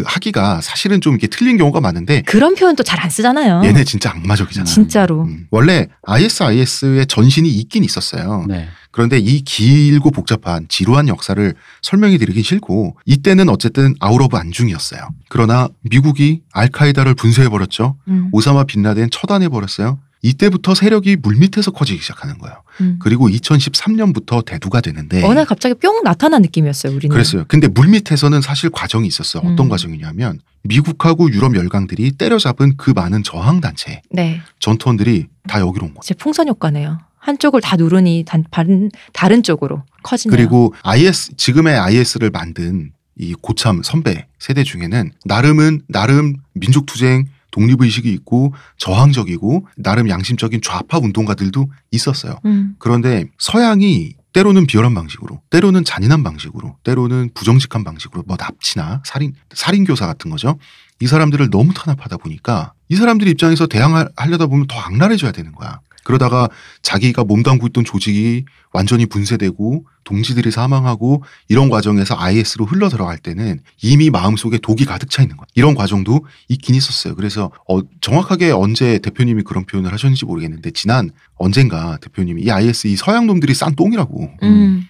하기가 사실은 좀 이렇게 틀린 경우가 많은데 그런 표현도 잘 안 쓰잖아요. 얘네 진짜 악마적이잖아. 진짜로. 원래 ISIS의 전신이 있긴 있었어요. 네. 그런데 이 길고 복잡한 지루한 역사를 설명해 드리긴 싫고 이때는 어쨌든 아웃 오브 안중이었어요. 그러나 미국이 알카이다를 분쇄해버렸죠. 오사마 빈라덴 처단해버렸어요. 이때부터 세력이 물밑에서 커지기 시작하는 거예요. 그리고 2013년부터 대두가 되는데 어느 날 갑자기 뿅 나타난 느낌이었어요. 우리는. 그랬어요. 근데 물밑에서는 사실 과정이 있었어요. 어떤 과정이냐면 미국하고 유럽 열강들이 때려잡은 그 많은 저항단체 네. 전투원들이 다 여기로 온 거예요. 이제 풍선 효과네요. 한쪽을 다 누르니 다른 쪽으로 커지네요. 그리고 지금의 IS를 만든 이 고참 선배 세대 중에는 나름 민족투쟁 독립의식이 있고 저항적이고 나름 양심적인 좌파 운동가들도 있었어요. 그런데 서양이 때로는 비열한 방식으로, 때로는 잔인한 방식으로, 때로는 부정직한 방식으로 뭐 납치나 살인교사 같은 거죠. 이 사람들을 너무 탄압하다 보니까 이 사람들 입장에서 대항하려다 보면 더 악랄해져야 되는 거야. 그러다가 자기가 몸담고 있던 조직이 완전히 분쇄되고 동지들이 사망하고 이런 과정에서 IS로 흘러 들어갈 때는 이미 마음속에 독이 가득 차 있는 거야. 이런 과정도 있긴 있었어요. 그래서 정확하게 언제 대표님이 그런 표현을 하셨는지 모르겠는데 지난 언젠가 대표님이 이 IS 이 서양 놈들이 싼 똥이라고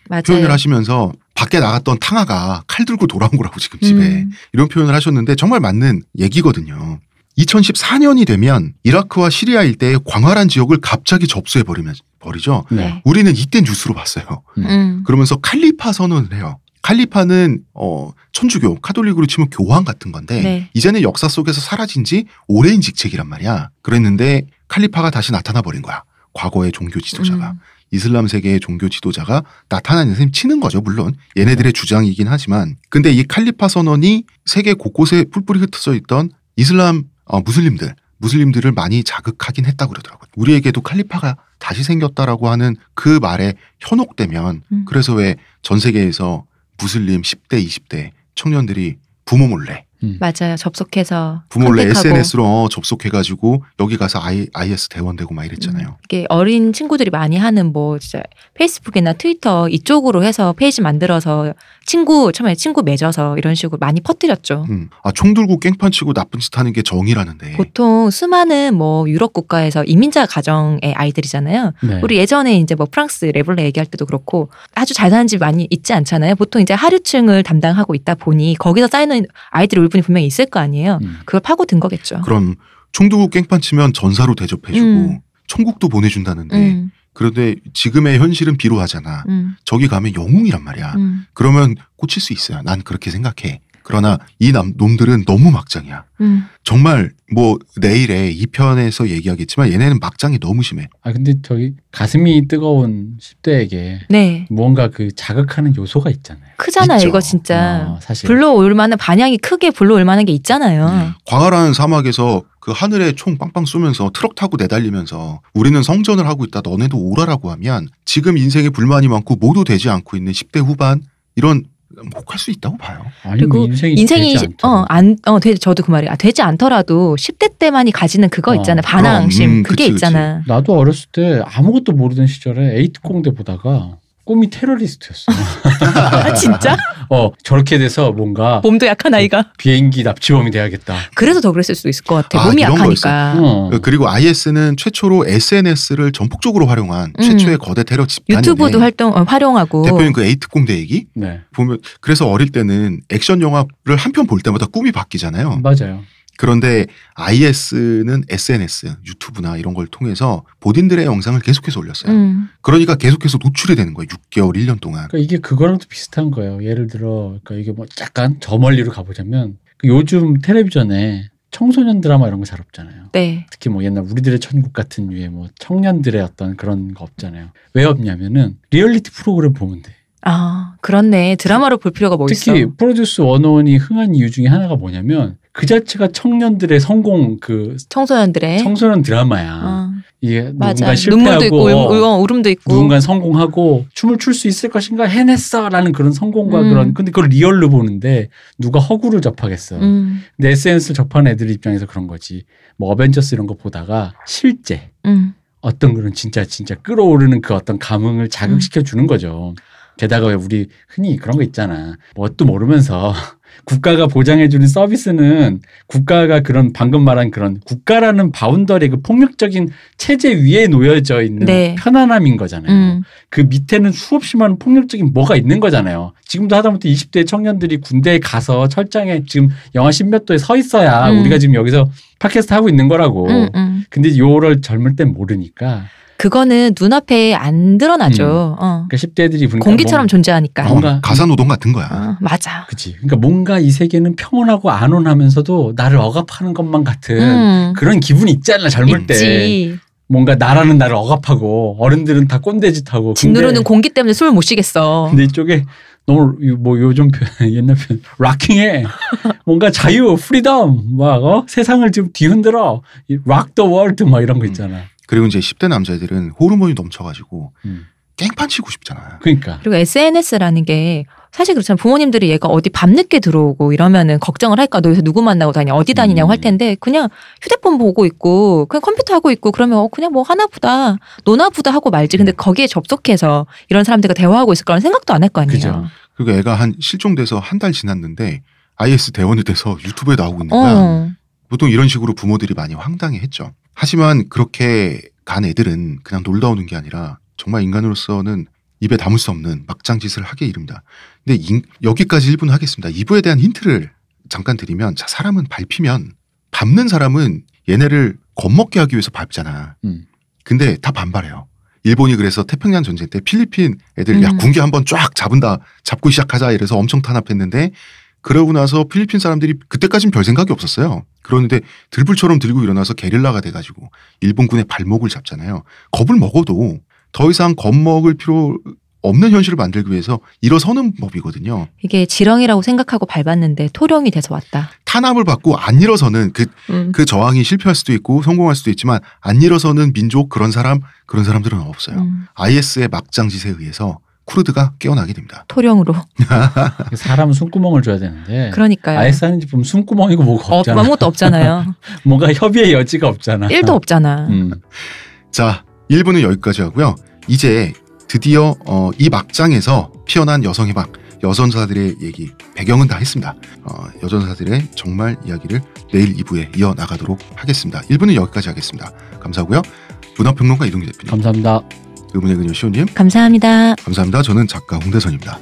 맞아요. 표현을 하시면서 밖에 나갔던 탕아가 칼 들고 돌아온 거라고 지금 집에 이런 표현을 하셨는데 정말 맞는 얘기거든요. 2014년이 되면 이라크와 시리아 일대의 광활한 지역을 갑자기 접수해 버리죠. 네. 우리는 이때 뉴스로 봤어요. 그러면서 칼리파 선언을 해요. 칼리파는 천주교, 카톨릭으로 치면 교황 같은 건데 네. 이제는 역사 속에서 사라진 지 오랜 직책이란 말이야. 그랬는데 칼리파가 다시 나타나 버린 거야. 과거의 종교 지도자가. 이슬람 세계의 종교 지도자가 나타나는 셈 치는 거죠. 물론 얘네들의 주장이긴 하지만 근데 이 칼리파 선언이 세계 곳곳에 뿔뿔이 흩어져 있던 이슬람 무슬림들을 많이 자극하긴 했다고 그러더라고요. 우리에게도 칼리파가 다시 생겼다라고 하는 그 말에 현혹되면 그래서 왜 전 세계에서 무슬림 10대, 20대 청년들이 부모 몰래 맞아요. 접속해서 부모 몰래 컨택하고. SNS로 접속해가지고 여기 가서 IS 대원되고 막 이랬잖아요. 이게 어린 친구들이 많이 하는 뭐 진짜 페이스북이나 트위터 이쪽으로 해서 페이지 만들어서 처음에 친구 맺어서 이런 식으로 많이 퍼뜨렸죠. 총 들고 깽판 치고 나쁜 짓 하는 게 정의라는데. 보통 수많은 뭐 유럽 국가에서 이민자 가정의 아이들이잖아요. 네. 우리 예전에 이제 뭐 프랑스 레블레 얘기할 때도 그렇고 아주 잘 사는 집 많이 있지 않잖아요. 보통 이제 하류층을 담당하고 있다 보니 거기서 쌓이는 아이들의 울분이 분명히 있을 거 아니에요. 그걸 파고든 거겠죠. 그럼 총 들고 깽판 치면 전사로 대접해주고 천국도 보내준다는데 그런데 지금의 현실은 비루하잖아. 저기 가면 영웅이란 말이야. 그러면 꽂힐 수 있어요. 난 그렇게 생각해. 그러나 이 놈들은 너무 막장이야. 정말 뭐 내일에 2편에서 얘기하겠지만 얘네는 막장이 너무 심해. 근데 저기 가슴이 뜨거운 10대에게 네. 무언가 그 자극하는 요소가 있잖아요. 크잖아요. 있죠. 이거 진짜. 사실. 불러올 만한 반향이 크게 불러올 만한 게 있잖아요. 광활한 사막에서 그 하늘에 총 빵빵 쏘면서 트럭 타고 내달리면서 우리는 성전을 하고 있다. 너네도 오라라고 하면 지금 인생에 불만이 많고 모두 되지 않고 있는 10대 후반 이런 혹할 수 있다고 봐요. 아니, 그리고 뭐 인생이 되지 저도 그 말이에요. 되지 않더라도 10대 때만이 가지는 그거 있잖아요. 반항심. 그게 그치. 있잖아. 나도 어렸을 때 아무것도 모르던 시절에 에이트공대 보다가 꿈이 테러리스트였어. 아, 진짜? 저렇게 돼서 뭔가 몸도 약한 아이가. 비행기 납치범이 돼야겠다. 그래서 더 그랬을 수도 있을 것 같아. 몸이 이런 약하니까. 그리고 IS는 최초로 SNS를 전폭적으로 활용한 최초의 거대 테러 집단이네. 유튜브도 활용하고. 대표님 그 에이트공대 얘기 네. 보면 그래서 어릴 때는 액션 영화를 한 편 볼 때마다 꿈이 바뀌잖아요. 맞아요. 그런데 IS는 SNS, 유튜브나 이런 걸 통해서 본인들의 영상을 계속해서 올렸어요. 그러니까 계속해서 노출이 되는 거예요. 6개월, 1년 동안. 그러니까 이게 그거랑도 비슷한 거예요. 예를 들어, 그러니까 이게 뭐 약간 저 멀리로 가보자면 요즘 텔레비전에 청소년 드라마 이런 거 잘 없잖아요. 네. 특히 뭐 옛날 우리들의 천국 같은 류의 뭐 청년들의 어떤 그런 거 없잖아요. 왜 없냐면은 리얼리티 프로그램 보면 돼. 아, 그렇네. 드라마로 볼 필요가 뭐 있어. 특히 프로듀스 101이 흥한 이유 중에 하나가 뭐냐면 그 자체가 청년들의 성공 청소년들의 청소년 드라마야. 이게 누군가 눈물도 실패하고 있고 울음도 있고 누군가 성공하고 춤을 출 수 있을 것인가 해냈어라는 그런 성공과 그런 근데 그걸 리얼로 보는데 누가 허구를 접하겠어. 근데 SNS를 접하는 애들 입장에서 그런 거지. 뭐 어벤져스 이런 거 보다가 실제 어떤 그런 진짜 끌어오르는 그 어떤 감흥을 자극시켜 주는 거죠. 게다가 왜 우리 흔히 그런 거 있잖아. 뭣도 모르면서 국가가 보장해주는 서비스는 국가가 그런 방금 말한 그런 국가라는 바운더리 그 폭력적인 체제 위에 놓여져 있는 네. 편안함인 거잖아요. 그 밑에는 수없이 많은 폭력적인 뭐가 있는 거잖아요. 지금도 하다못해 20대 청년들이 군대에 가서 철장에 지금 영하 10몇 도에 서 있어야 우리가 지금 여기서 팟캐스트 하고 있는 거라고. 근데 요럴 젊을 땐 모르니까. 그거는 눈앞에 안 드러나죠. 그러니까 10대들이 보니까 공기처럼 존재하니까. 뭔가 가사노동 같은 거야. 맞아. 그치. 그러니까 뭔가 이 세계는 평온하고 안온하면서도 나를 억압하는 것만 같은 그런 기분이 있잖아 젊을 있지. 때. 뭔가 나라는 나를 억압하고 어른들은 다 꼰대짓하고. 진누르는 공기 때문에 숨을 못 쉬겠어. 근데 이쪽에 너무 뭐 요즘 옛날 표현 락킹해. 뭔가 자유, 프리덤 막 세상을 지금 뒤흔들어. 락 더 월드 막 이런 거 있잖아. 그리고 이제 10대 남자애들은 호르몬이 넘쳐가지고 깽판 치고 싶잖아. 그러니까. 그리고 SNS라는 게 사실 그렇잖아요. 부모님들이 얘가 어디 밤늦게 들어오고 이러면은 걱정을 할까? 너 요새 누구 만나고 다니냐? 어디 다니냐고 할 텐데 그냥 휴대폰 보고 있고 그냥 컴퓨터 하고 있고 그러면 그냥 뭐 하나보다 노나보다 하고 말지. 근데 거기에 접속해서 이런 사람들과 대화하고 있을 거라는 생각도 안 할 거 아니에요. 그죠. 그리고 애가 한 실종돼서 한 달 지났는데 IS 대원이 돼서 유튜브에 나오고 있는 거야. 보통 이런 식으로 부모들이 많이 황당해했죠. 하지만 그렇게 간 애들은 그냥 놀다 오는 게 아니라 정말 인간으로서는 입에 담을 수 없는 막장짓을 하게 이릅니다. 근데 여기까지 1분 하겠습니다. 2부에 대한 힌트를 잠깐 드리면 자 사람은 밟히면 밟는 사람은 얘네를 겁먹게 하기 위해서 밟잖아. 근데 다 반발해요. 일본이 그래서 태평양 전쟁 때 필리핀 애들 야 군기 한번 쫙 잡고 시작하자 이래서 엄청 탄압했는데 그러고 나서 필리핀 사람들이 그때까진 별 생각이 없었어요. 그런데 들불처럼 들고 일어나서 게릴라가 돼가지고 일본군의 발목을 잡잖아요. 겁을 먹어도 더 이상 겁먹을 필요 없는 현실을 만들기 위해서 일어서는 법이거든요. 이게 지렁이라고 생각하고 밟았는데 토령이 돼서 왔다. 탄압을 받고 안 일어서는 그 저항이 실패할 수도 있고 성공할 수도 있지만 안 일어서는 민족 그런 사람들은 없어요. IS의 막장짓에 의해서 쿠르드가 깨어나게 됩니다. 토령으로. 사람은 숨구멍을 줘야 되는데. 그러니까요. IS 하는 집 보면 숨구멍이고 뭐가 없잖아. 아무것도 없잖아요. 뭔가 협의의 여지가 없잖아. 1도 없잖아. 자, 1부는 여기까지 하고요. 이제 드디어 이 막장에서 피어난 여성의 막 여전사들의 얘기 배경은 다 했습니다. 여전사들의 정말 이야기를 내일 2부에 이어나가도록 하겠습니다. 1부는 여기까지 하겠습니다. 감사하고요. 문화평론가 이동규 대표님. 감사합니다. 의문의 그녀 시호님. 감사합니다. 감사합니다. 저는 작가 홍대선입니다.